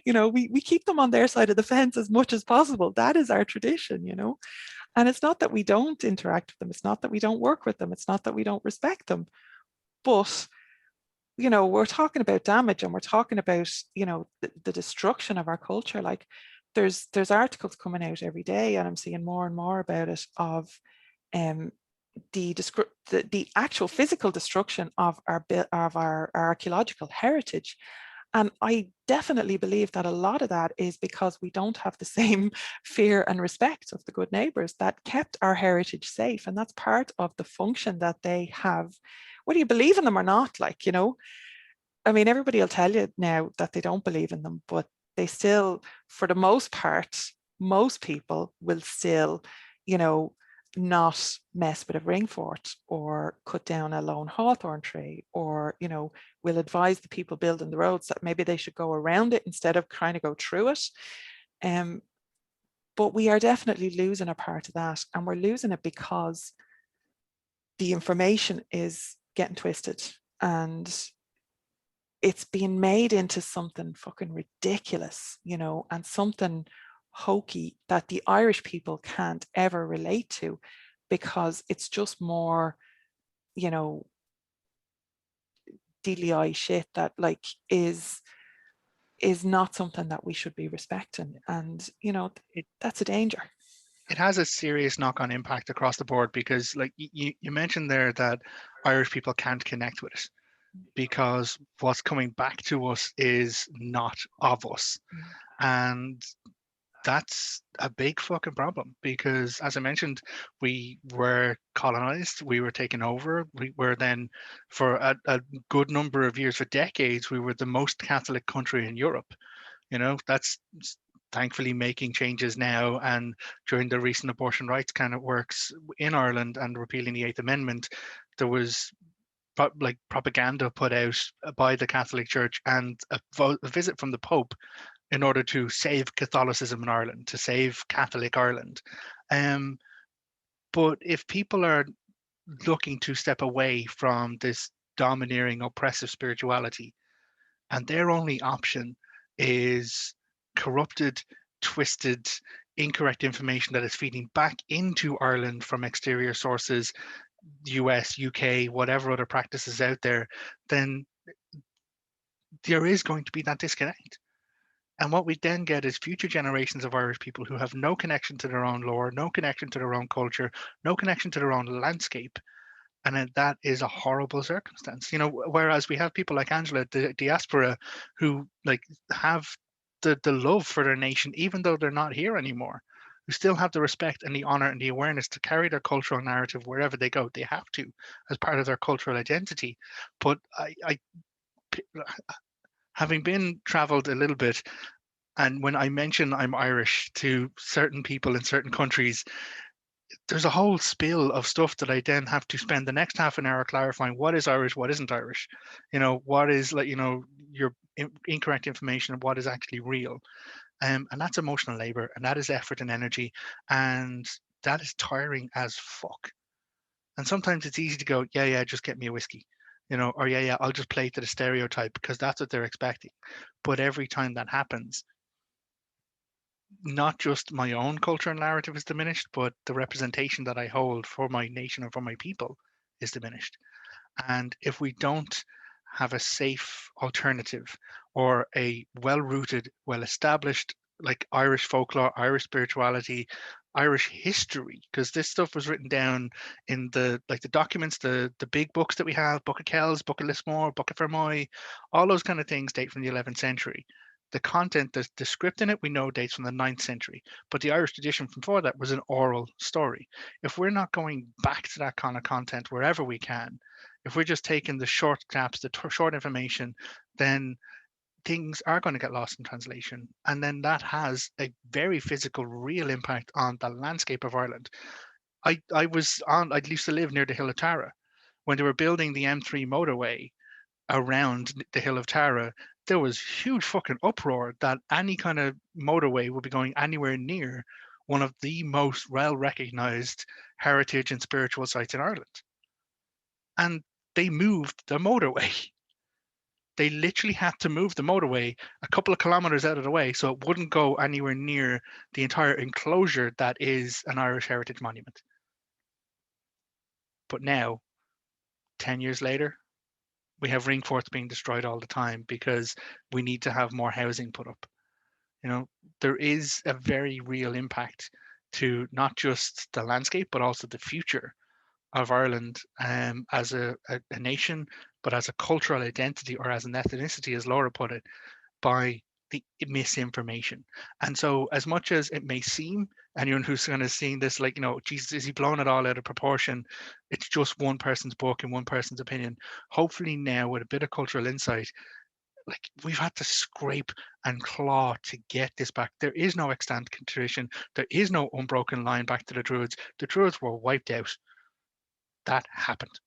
You know, we keep them on their side of the fence as much as possible. That is our tradition, you know. And it's not that we don't interact with them. It's not that we don't work with them. It's not that we don't respect them. But, you know, we're talking about damage, and we're talking about, you know, the destruction of our culture. Like, there's articles coming out every day, and I'm seeing more and more about it, of the actual physical destruction of our archaeological heritage. And I definitely believe that a lot of that is because we don't have the same fear and respect of the good neighbors that kept our heritage safe. And that's part of the function that they have, whether you believe in them or not. Like, you know, I mean, everybody will tell you now that they don't believe in them, but they still, for the most part, most people will still, you know, not mess with a ring fort, or cut down a lone hawthorn tree, or, you know, will advise the people building the roads that maybe they should go around it instead of trying to go through it. But we are definitely losing a part of that, and we're losing it because the information is getting twisted, and it's being made into something fucking ridiculous, you know, and something hokey that the Irish people can't ever relate to, because it's just more, you know, dealy eye shit that, like, is not something that we should be respecting. And, you know, that's a danger. It has a serious knock-on impact across the board, because, like, you mentioned there that Irish people can't connect with it because what's coming back to us is not of us. And that's a big fucking problem, because, as I mentioned, we were colonized, we were taken over, we were then, for a good number of years, for decades, we were the most Catholic country in Europe. You know, that's thankfully making changes now, and during the recent abortion rights kind of works in Ireland and repealing the Eighth Amendment, there was like propaganda put out by the Catholic Church and a visit from the Pope in order to save Catholicism in Ireland, to save Catholic Ireland. But if people are looking to step away from this domineering, oppressive spirituality, and their only option is corrupted, twisted, incorrect information that is feeding back into Ireland from exterior sources, US, UK, whatever other practices out there, then there is going to be that disconnect. And what we then get is future generations of Irish people who have no connection to their own lore, no connection to their own culture, no connection to their own landscape. And that is a horrible circumstance. You know, whereas we have people like Angela, the diaspora, who, like, have the love for their nation, even though they're not here anymore, who still have the respect and the honor and the awareness to carry their cultural narrative wherever they go. They have to, as part of their cultural identity. But I having been traveled a little bit, and when I mention I'm Irish to certain people in certain countries, there's a whole spill of stuff that I then have to spend the next half an hour clarifying what is Irish, what isn't Irish, you know, what is, like, you know, your incorrect information and what is actually real. And that's emotional labor, and that is effort and energy, and that is tiring as fuck. And sometimes it's easy to go, yeah, just get me a whiskey, you know, or yeah, I'll just play to the stereotype because that's what they're expecting. But every time that happens, not just my own culture and narrative is diminished, but the representation that I hold for my nation and for my people is diminished. And if we don't have a safe alternative or a well-rooted, well-established, like Irish folklore, Irish spirituality, Irish history, because this stuff was written down in the documents, the big books that we have, Book of Kells, Book of Lismore, Book of Fermoy, all those kind of things date from the 11th century. The content, the script in it, we know dates from the 9th century, but the Irish tradition from before that was an oral story. If we're not going back to that kind of content wherever we can, if we're just taking the short gaps, the short information, then things are going to get lost in translation. And then that has a very physical, real impact on the landscape of Ireland. I used to live near the Hill of Tara. When they were building the M3 motorway around the Hill of Tara, there was huge fucking uproar that any kind of motorway would be going anywhere near one of the most well-recognized heritage and spiritual sites in Ireland. And they moved the motorway. They literally had to move the motorway a couple of kilometers out of the way so it wouldn't go anywhere near the entire enclosure that is an Irish heritage monument. But now, 10 years later, we have ring forts being destroyed all the time because we need to have more housing put up. You know, there is a very real impact to not just the landscape, but also the future of Ireland as a nation, but as a cultural identity or as an ethnicity, as Lora put it, by the misinformation. And so as much as it may seem, anyone who's kind of seeing this like, you know, Jesus, is he blowing it all out of proportion? It's just one person's book and one person's opinion. Hopefully now with a bit of cultural insight, like we've had to scrape and claw to get this back. There is no extant tradition. There is no unbroken line back to the Druids. The Druids were wiped out. That happened.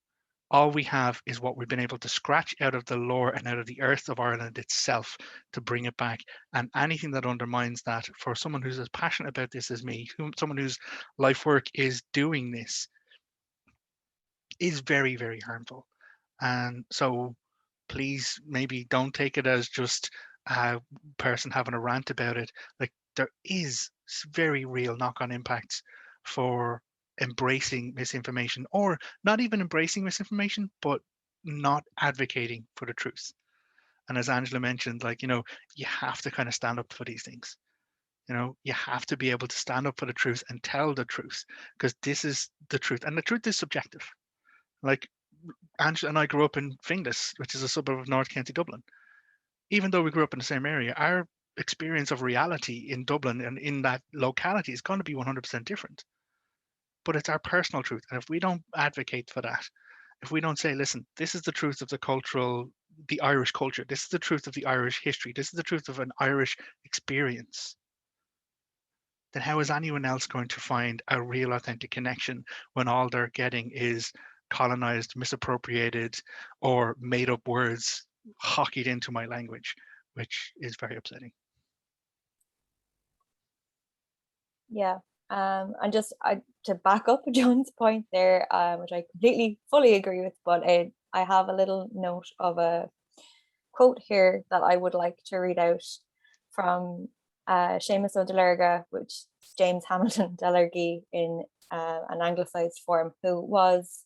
All we have is what we've been able to scratch out of the lore and out of the earth of Ireland itself to bring it back. And anything that undermines that, for someone who's as passionate about this as me, someone whose life work is doing this, is very, very harmful. And so please maybe don't take it as just a person having a rant about it. Like there is very real knock-on impacts for embracing misinformation, or not even embracing misinformation, but not advocating for the truth. And as Angela mentioned, like, you know, you have to kind of stand up for these things. You know, you have to be able to stand up for the truth and tell the truth, because this is the truth. And the truth is subjective. Like Angela and I grew up in Finglas, which is a suburb of North County Dublin. Even though we grew up in the same area, our experience of reality in Dublin and in that locality is going to be 100% different. But it's our personal truth. And if we don't advocate for that, if we don't say, listen, this is the truth of the Irish culture, this is the truth of the Irish history, this is the truth of an Irish experience, then how is anyone else going to find a real authentic connection when all they're getting is colonized, misappropriated, or made up words hockeyed into my language, which is very upsetting. Yeah. And just to back up John's point there, which I completely fully agree with, but I have a little note of a quote here that I would like to read out from Seamus O'Delarga, which is James Hamilton Delargy in an anglicised form, who was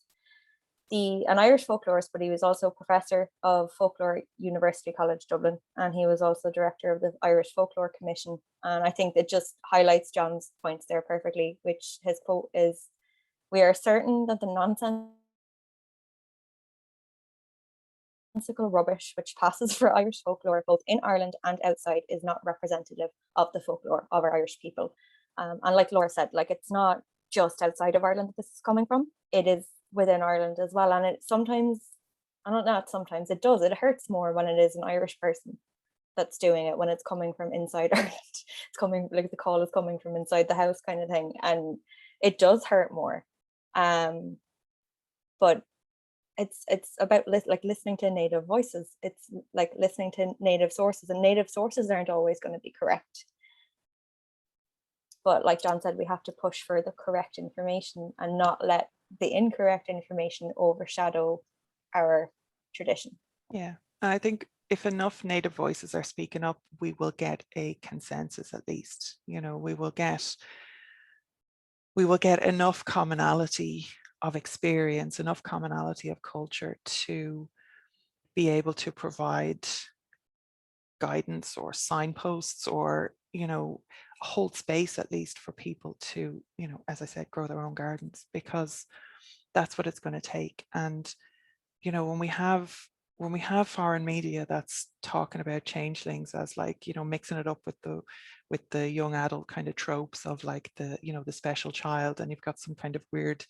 an Irish folklorist, but he was also professor of folklore at University College Dublin, and he was also director of the Irish Folklore Commission. And I think it just highlights John's points there perfectly, which his quote is, "We are certain that the nonsensical rubbish which passes for Irish folklore both in Ireland and outside is not representative of the folklore of our Irish people." And like Lora said, like it's not just outside of Ireland that this is coming from, it is within Ireland as well. And it sometimes, it does, it hurts more when it is an Irish person that's doing it, when it's coming from inside Ireland. It's coming, like the call is coming from inside the house kind of thing, and it does hurt more. But it's about listening to native voices. It's like listening to native sources, and native sources aren't always going to be correct. But like John said, we have to push for the correct information and not let the incorrect information overshadow our tradition. Yeah, and I think if enough native voices are speaking up, we will get a consensus at least. You know, we will get enough commonality of experience, enough commonality of culture to be able to provide guidance or signposts, or, you know, hold space at least for people to, you know, as I said, grow their own gardens, because that's what it's going to take. And, you know, when we have foreign media that's talking about changelings as, like, you know, mixing it up with the young adult kind of tropes of, like, the, you know, the special child, and you've got some kind of weird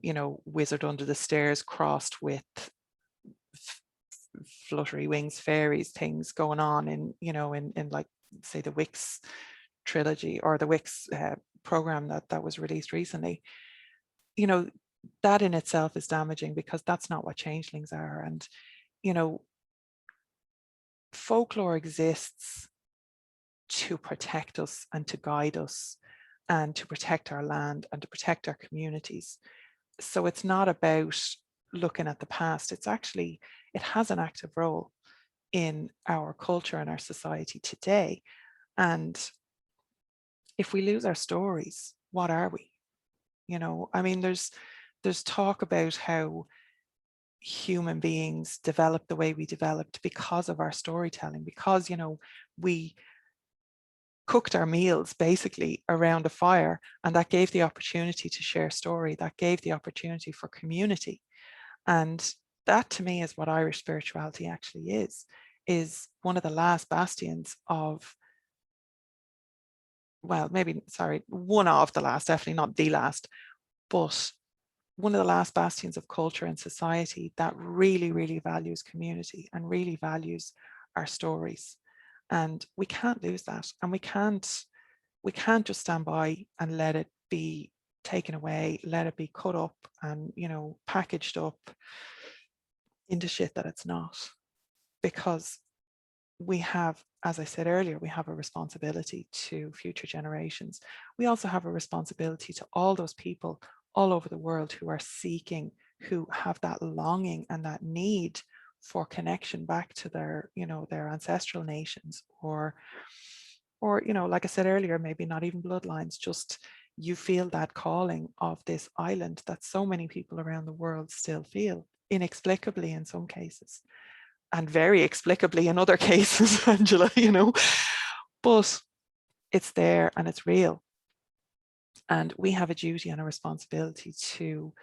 you know, wizard under the stairs crossed with fluttery wings fairies things going on in, you know, in like, say, the Wix trilogy or the Wix program that was released recently, you know, that in itself is damaging, because that's not what changelings are. And, you know, folklore exists to protect us and to guide us and to protect our land and to protect our communities. So it's not about looking at the past. It's actually, it has an active role in our culture and our society today. And if we lose our stories, what are we? You know, I mean, there's talk about how human beings developed the way we developed because of our storytelling, because, you know, we cooked our meals basically around a fire, and that gave the opportunity to share story, that gave the opportunity for community. And that, to me, is what Irish spirituality actually is one of the last bastions of, well, maybe, sorry, one of the last, definitely not the last, but one of the last bastions of culture and society that really, really values community and really values our stories. And we can't lose that. And we can't just stand by and let it be taken away, let it be cut up and, you know, packaged up into shit that it's not. Because we have, as I said earlier, we have a responsibility to future generations. We also have a responsibility to all those people all over the world who are seeking, who have that longing and that need for connection back to their, you know, their ancestral nations, or, you know, like I said earlier, maybe not even bloodlines, just you feel that calling of this island that so many people around the world still feel, inexplicably in some cases, and very explicably in other cases, Angela, you know, but it's there and it's real. And we have a duty and a responsibility to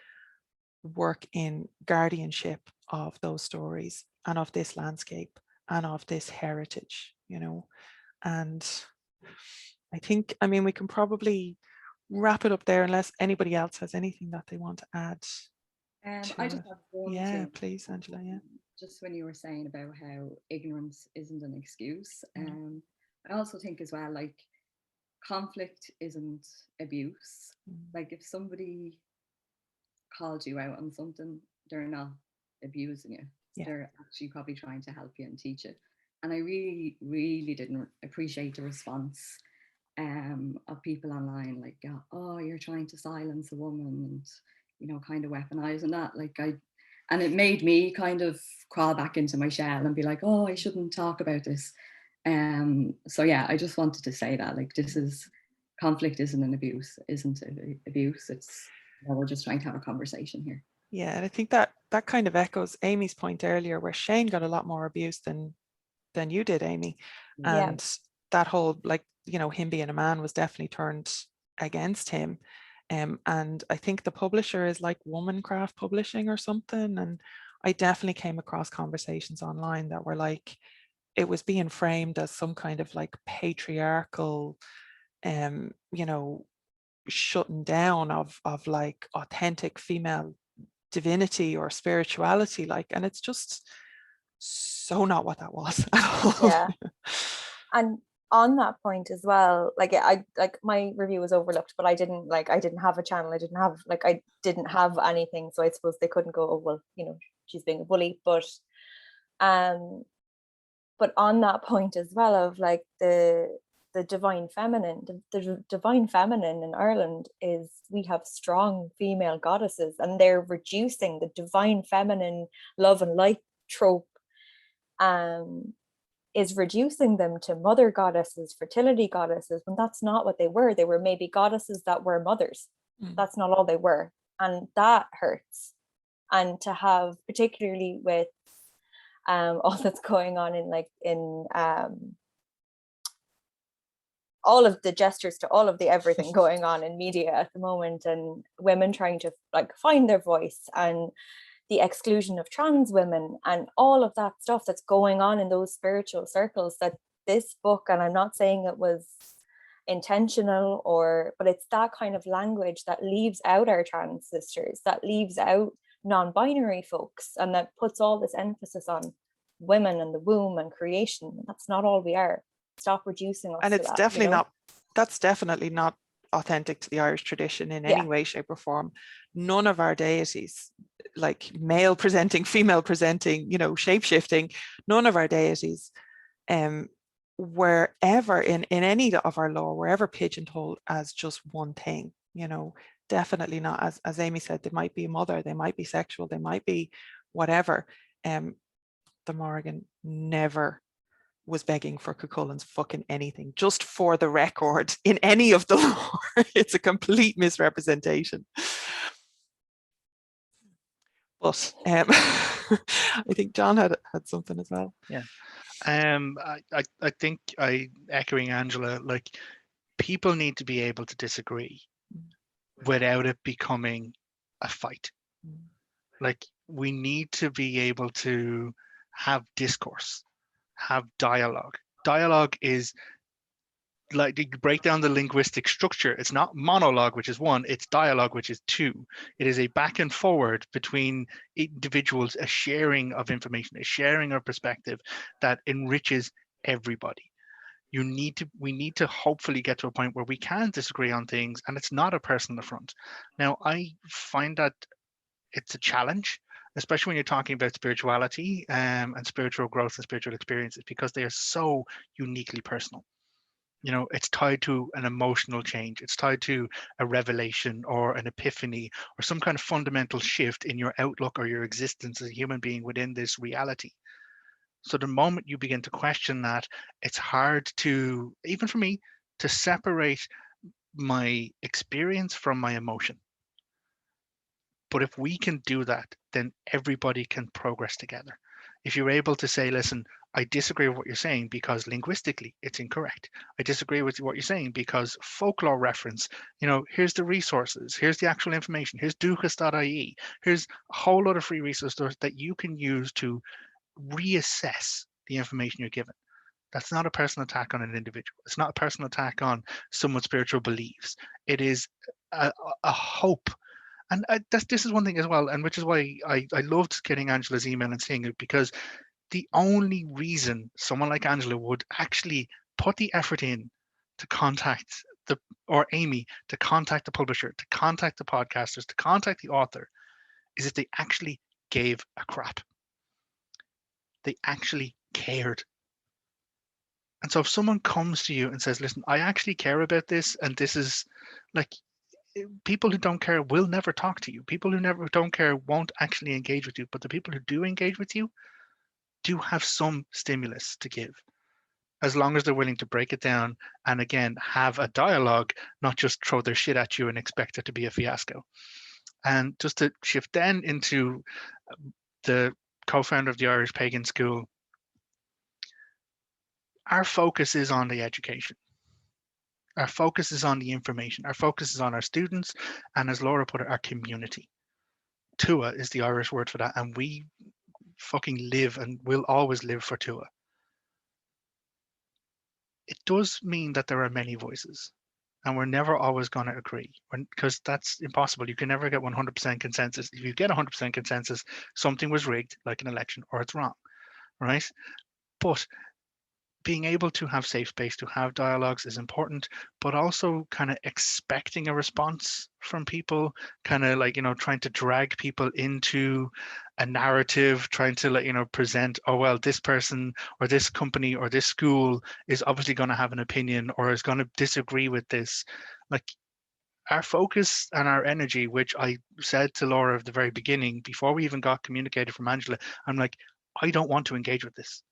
work in guardianship of those stories and of this landscape and of this heritage, you know. And I think, I mean, we can probably wrap it up there unless anybody else has anything that they want to add. I just have one Yeah, thing. please, Angela. Yeah. Just when you were saying about how ignorance isn't an excuse, I also think as well, like, conflict isn't abuse. Like, if somebody called you out on something, they're not abusing you. Yeah. They're actually probably trying to help you and teach it. And I really, really didn't appreciate the response of people online, like, oh, you're trying to silence a woman, and, you know, kind of weaponizing that. Like, and it made me kind of crawl back into my shell and be like, oh, I shouldn't talk about this. So yeah, I just wanted to say that, like, conflict isn't an abuse, isn't abuse. It's, you know, we're just trying to have a conversation here. Yeah, and I think that kind of echoes Amy's point earlier, where Shane got a lot more abuse than you did, Amy. Yeah. And that whole, like, you know, him being a man was definitely turned against him. And I think the publisher is like Womancraft Publishing or something. And I definitely came across conversations online that were like, it was being framed as some kind of like patriarchal, you know, shutting down of like authentic female divinity or spirituality, like, and it's just so not what that was at all. Yeah. And on that point as well, like, I like, my review was overlooked, but I didn't have a channel, I didn't have anything, so I suppose they couldn't go, oh well, you know, she's being a bully. But on that point as well of like the divine feminine, the divine feminine in Ireland is, we have strong female goddesses, and they're reducing the divine feminine love and light trope, is reducing them to mother goddesses, fertility goddesses, when that's not what they were. They were maybe goddesses that were mothers. That's not all they were. and that hurts. And to have, particularly with all that's going on in all of the gestures to all of the everything going on in media at the moment, and women trying to like find their voice, and the exclusion of trans women, and all of that stuff that's going on in those spiritual circles, that this book, and I'm not saying it was intentional, but it's that kind of language that leaves out our trans sisters, that leaves out non-binary folks, and that puts all this emphasis on women and the womb and creation. That's not all we are. Stop reducing us and to it's that, definitely you know? not, that's definitely not authentic to the Irish tradition in any way, shape or form. None of our deities, like male presenting, female presenting, you know, shape-shifting, none of our deities were ever in any of our lore were ever pigeonholed as just one thing, you know. Definitely not. As Amy said, they might be a mother, they might be sexual, they might be whatever. The Morrigan never was begging for Cuchullin's fucking anything, just for the record, in any of the lore. It's a complete misrepresentation. But I think John had something as well. Yeah. I think echoing Angela, like, people need to be able to disagree without it becoming a fight. Like, we need to be able to have discourse, have dialogue. Dialogue is like, you break down the linguistic structure. It's not monologue, which is one, it's dialogue, which is two. It is a back and forward between individuals, a sharing of information, a sharing of perspective that enriches everybody. We need to hopefully get to a point where we can disagree on things and it's not a personal affront. Now, I find that it's a challenge, especially when you're talking about spirituality and spiritual growth and spiritual experiences, because they are so uniquely personal. You know, it's tied to an emotional change. It's tied to a revelation or an epiphany or some kind of fundamental shift in your outlook or your existence as a human being within this reality. So the moment you begin to question that, it's hard to, even for me, to separate my experience from my emotion. But if we can do that, then everybody can progress together. If you're able to say, listen, I disagree with what you're saying because linguistically it's incorrect. I disagree with what you're saying because folklore reference, you know, here's the resources, here's the actual information, here's duchas.ie, here's a whole lot of free resources that you can use to reassess the information you're given. That's not a personal attack on an individual. It's not a personal attack on someone's spiritual beliefs. It is a hope. And this is one thing as well, and which is why I loved getting Angela's email and seeing it, because the only reason someone like Angela would actually put the effort in to contact or Amy, to contact the publisher, to contact the podcasters, to contact the author, is if they actually gave a crap. They actually cared. And so if someone comes to you and says, listen, I actually care about this, and this is like, people who don't care will never talk to you. People who don't care won't actually engage with you. But the people who do engage with you do have some stimulus to give, as long as they're willing to break it down and, again, have a dialogue, not just throw their shit at you and expect it to be a fiasco. And just to shift then into the co-founder of the Irish Pagan School, our focus is on the education. Our focus is on the information. Our focus is on our students, and as Lora put it, our community. Tuath is the Irish word for that, and we fucking live and will always live for Tuath. It does mean that there are many voices, and we're never always going to agree, because that's impossible. You can never get 100% consensus. If you get 100% consensus, something was rigged, like an election, or it's wrong, right? But being able to have safe space to have dialogues is important, but also kind of expecting a response from people, kind of like, you know, trying to drag people into a narrative, trying to, like, you know, present, oh, well, this person or this company or this school is obviously going to have an opinion or is going to disagree with this. Like, our focus and our energy, which I said to Lora at the very beginning, before we even got communicated from Angela, I'm like, I don't want to engage with this.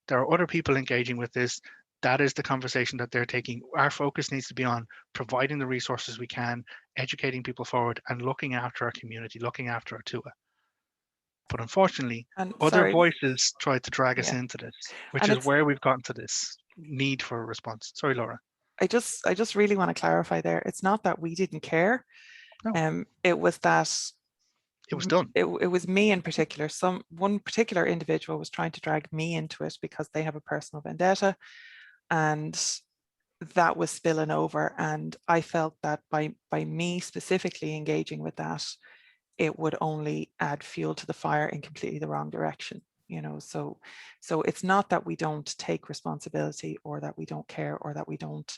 There are other people engaging with this. that is the conversation that they're taking. Our focus needs to be on providing the resources we can, educating people forward, and looking after our community, looking after our Tuath. But unfortunately, And other sorry, voices try to drag us yeah, into this, which and is it's where we've gotten to this need for a response. Sorry, Laura. I just really want to clarify there. It's not that we didn't care. No, It was that it was done. it was me in particular. One particular individual was trying to drag me into it because they have a personal vendetta, and that was spilling over. And I felt that by me specifically engaging with that, it would only add fuel to the fire in completely the wrong direction. You know, so it's not that we don't take responsibility, or that we don't care, or that we don't,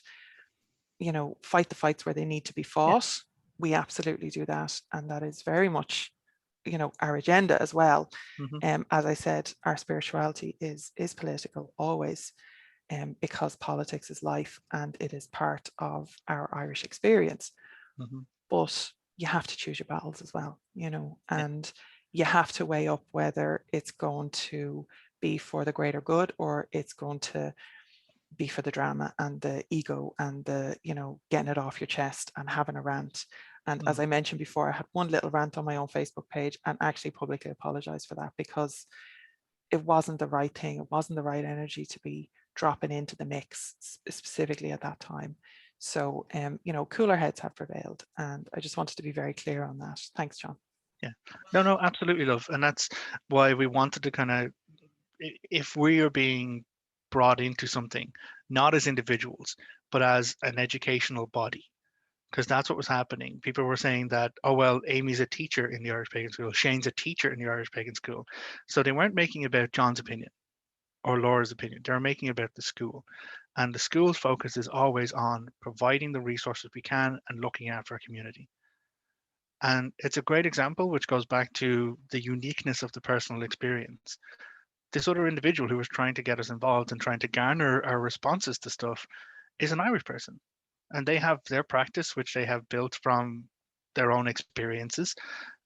you know, fight the fights where they need to be fought. Yeah. We absolutely do that, and that is very much, you know, our agenda as well. As I said, our spirituality is political always, because politics is life and it is part of our Irish experience. But you have to choose your battles as well, you know, and you have to weigh up whether it's going to be for the greater good, or it's going to be for the drama and the ego and the, you know, getting it off your chest and having a rant. And as I mentioned before, I had one little rant on my own Facebook page and actually publicly apologized for that, because it wasn't the right thing. It wasn't the right energy to be dropping into the mix, specifically at that time. So, you know, cooler heads have prevailed, and I just wanted to be very clear on that. Thanks, John. Yeah, no, absolutely, love. And that's why we wanted to kind of, if we are being brought into something, not as individuals, but as an educational body, because that's what was happening. People were saying that, oh, well, Amy's a teacher in the Irish Pagan School, Shane's a teacher in the Irish Pagan School. So they weren't making about John's opinion or Laura's opinion. They were making about the school. And the school's focus is always on providing the resources we can and looking after our community. And it's a great example, which goes back to the uniqueness of the personal experience. This other individual who was trying to get us involved and trying to garner our responses to stuff is an Irish person. And they have their practice, which they have built from their own experiences.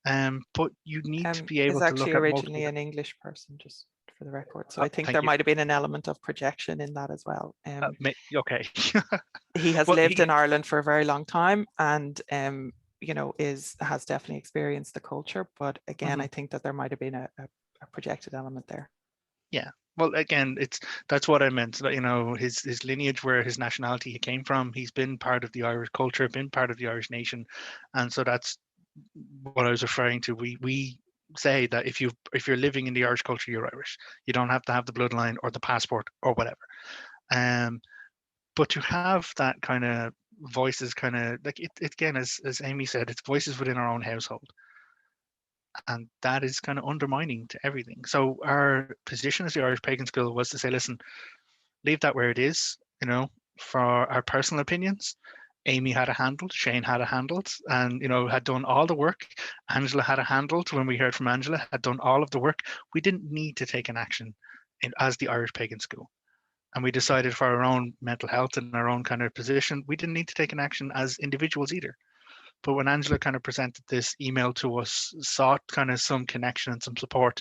But you need to be able Is to look actually at originally multiple. an English person, just for the record. So I think Thank there you. might have been an element of projection in that as well. Okay. He has Well, lived in Ireland for a very long time, and you know, has definitely experienced the culture. But again, I think that there might have been a projected element there. Yeah. Well, again, that's what I meant. You know, his lineage, where his nationality he came from, he's been part of the Irish culture, been part of the Irish nation, and so that's what I was referring to. We say that if you're living in the Irish culture, you're Irish. You don't have to have the bloodline or the passport or whatever. But to have that kind of voices, kind of like it again, as Amy said, it's voices within our own household. And that is kind of undermining to everything. So our position as the Irish Pagan School was to say, listen, leave that where it is, you know, for our personal opinions. Amy had a handled, Shane had a handled, and, you know, had done all the work. Angela had a handled. When we heard from Angela, had done all of the work. We didn't need to take an action as the Irish Pagan School. And we decided for our own mental health and our own kind of position, we didn't need to take an action as individuals either. But when Angela kind of presented this email to us, sought kind of some connection and some support,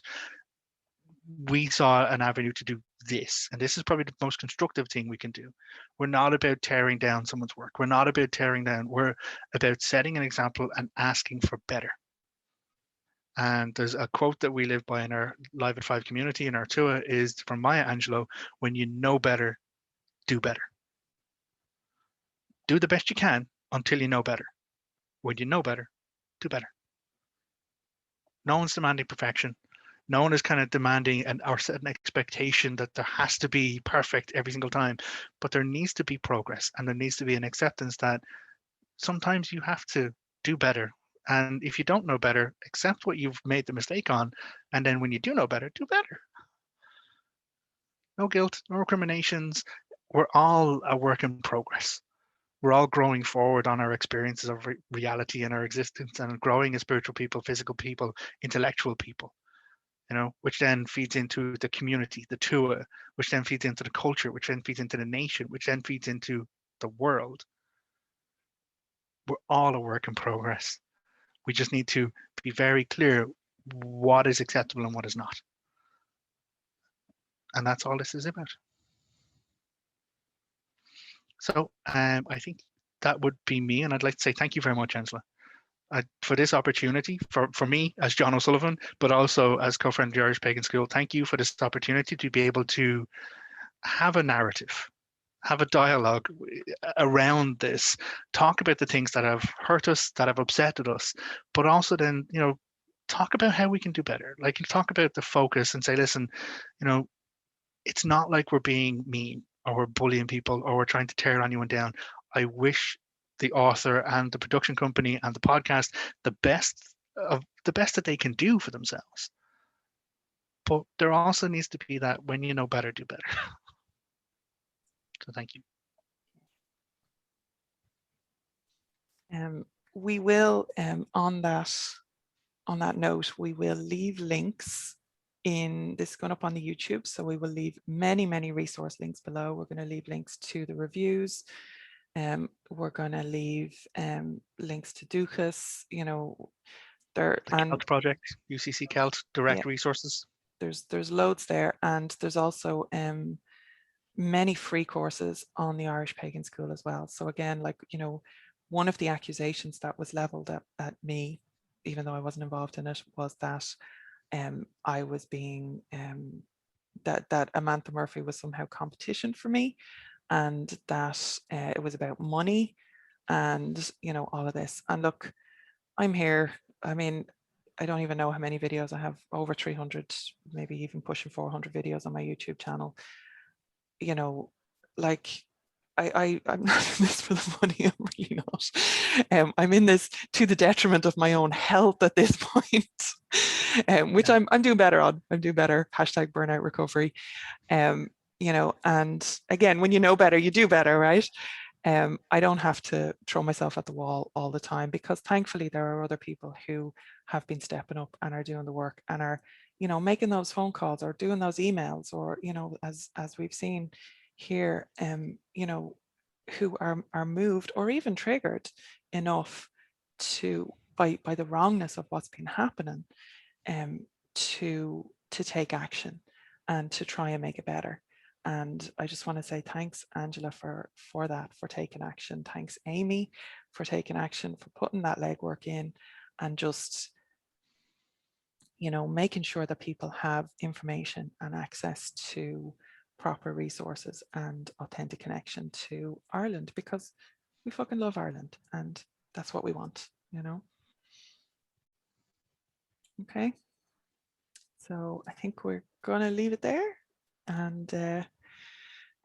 we saw an avenue to do this. And this is probably the most constructive thing we can do. We're not about tearing down someone's work. We're not about tearing down. We're about setting an example and asking for better. And there's a quote that we live by in our Live at 5 community in our Tuath is from Maya Angelou: when you know better, do better. Do the best you can until you know better. When you know better, do better. No one's demanding perfection. No one is kind of demanding or set an expectation that there has to be perfect every single time, but there needs to be progress, and there needs to be an acceptance that sometimes you have to do better. And if you don't know better, accept what you've made the mistake on, and then when you do know better, do better. No guilt, no recriminations. We're all a work in progress. We're all growing forward on our experiences of reality and our existence, and growing as spiritual people, physical people, intellectual people, you know, which then feeds into the community, the Tuath, which then feeds into the culture, which then feeds into the nation, which then feeds into the world. We're all a work in progress. We just need to be very clear what is acceptable and what is not. And that's all this is about. So I think that would be me, and I'd like to say thank you very much, Angela, for this opportunity for me as John O'Sullivan, but also as co-founder of the Irish Pagan School. Thank you for this opportunity to be able to have a narrative, have a dialogue around this, talk about the things that have hurt us, that have upset us, but also then, talk about how we can do better. Like, talk about the focus and say, listen, it's not like we're being mean or we're bullying people or we're trying to tear anyone down. I wish the author and the production company and the podcast the best that they can do for themselves. But there also needs to be that when you know better, do better. So thank you. We will, on that note, we will leave links in this going up on the YouTube. So we will leave many, many resource links below. We're going to leave links to the reviews. We're going to leave links to Dukas, there the Celt Project, UCC Celt, direct resources. There's loads there, and there's also many free courses on the Irish Pagan School as well. So again, one of the accusations that was leveled at me, even though I wasn't involved in it, was that I was being that Amantha Murphy was somehow competition for me, and that it was about money and all of this. And look, I'm here. I mean, I don't even know how many videos I have, over 300, maybe even pushing 400 videos on my YouTube channel. I'm not in this for the money. I'm really not. I'm in this to the detriment of my own health at this point, which I'm doing better on. I'm doing better. Hashtag burnout recovery. And again, when you know better, you do better, right? I don't have to throw myself at the wall all the time, because thankfully there are other people who have been stepping up and are doing the work and are, making those phone calls or doing those emails, or, as we've seen here, who are moved or even triggered enough by the wrongness of what's been happening, to take action and to try and make it better. And I just want to say thanks, Angela, for that, for taking action. Thanks, Amy, for taking action, for putting that legwork in, and just, making sure that people have information and access to proper resources and authentic connection to Ireland, because we fucking love Ireland and that's what we want, Okay. So I think we're going to leave it there. And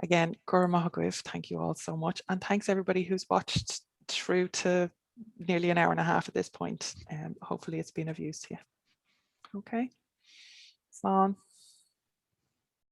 again, Gura Mahagwif, thank you all so much. And thanks everybody who's watched through to nearly an hour and a half at this point. Hopefully it's been of use to you. Okay. Slán.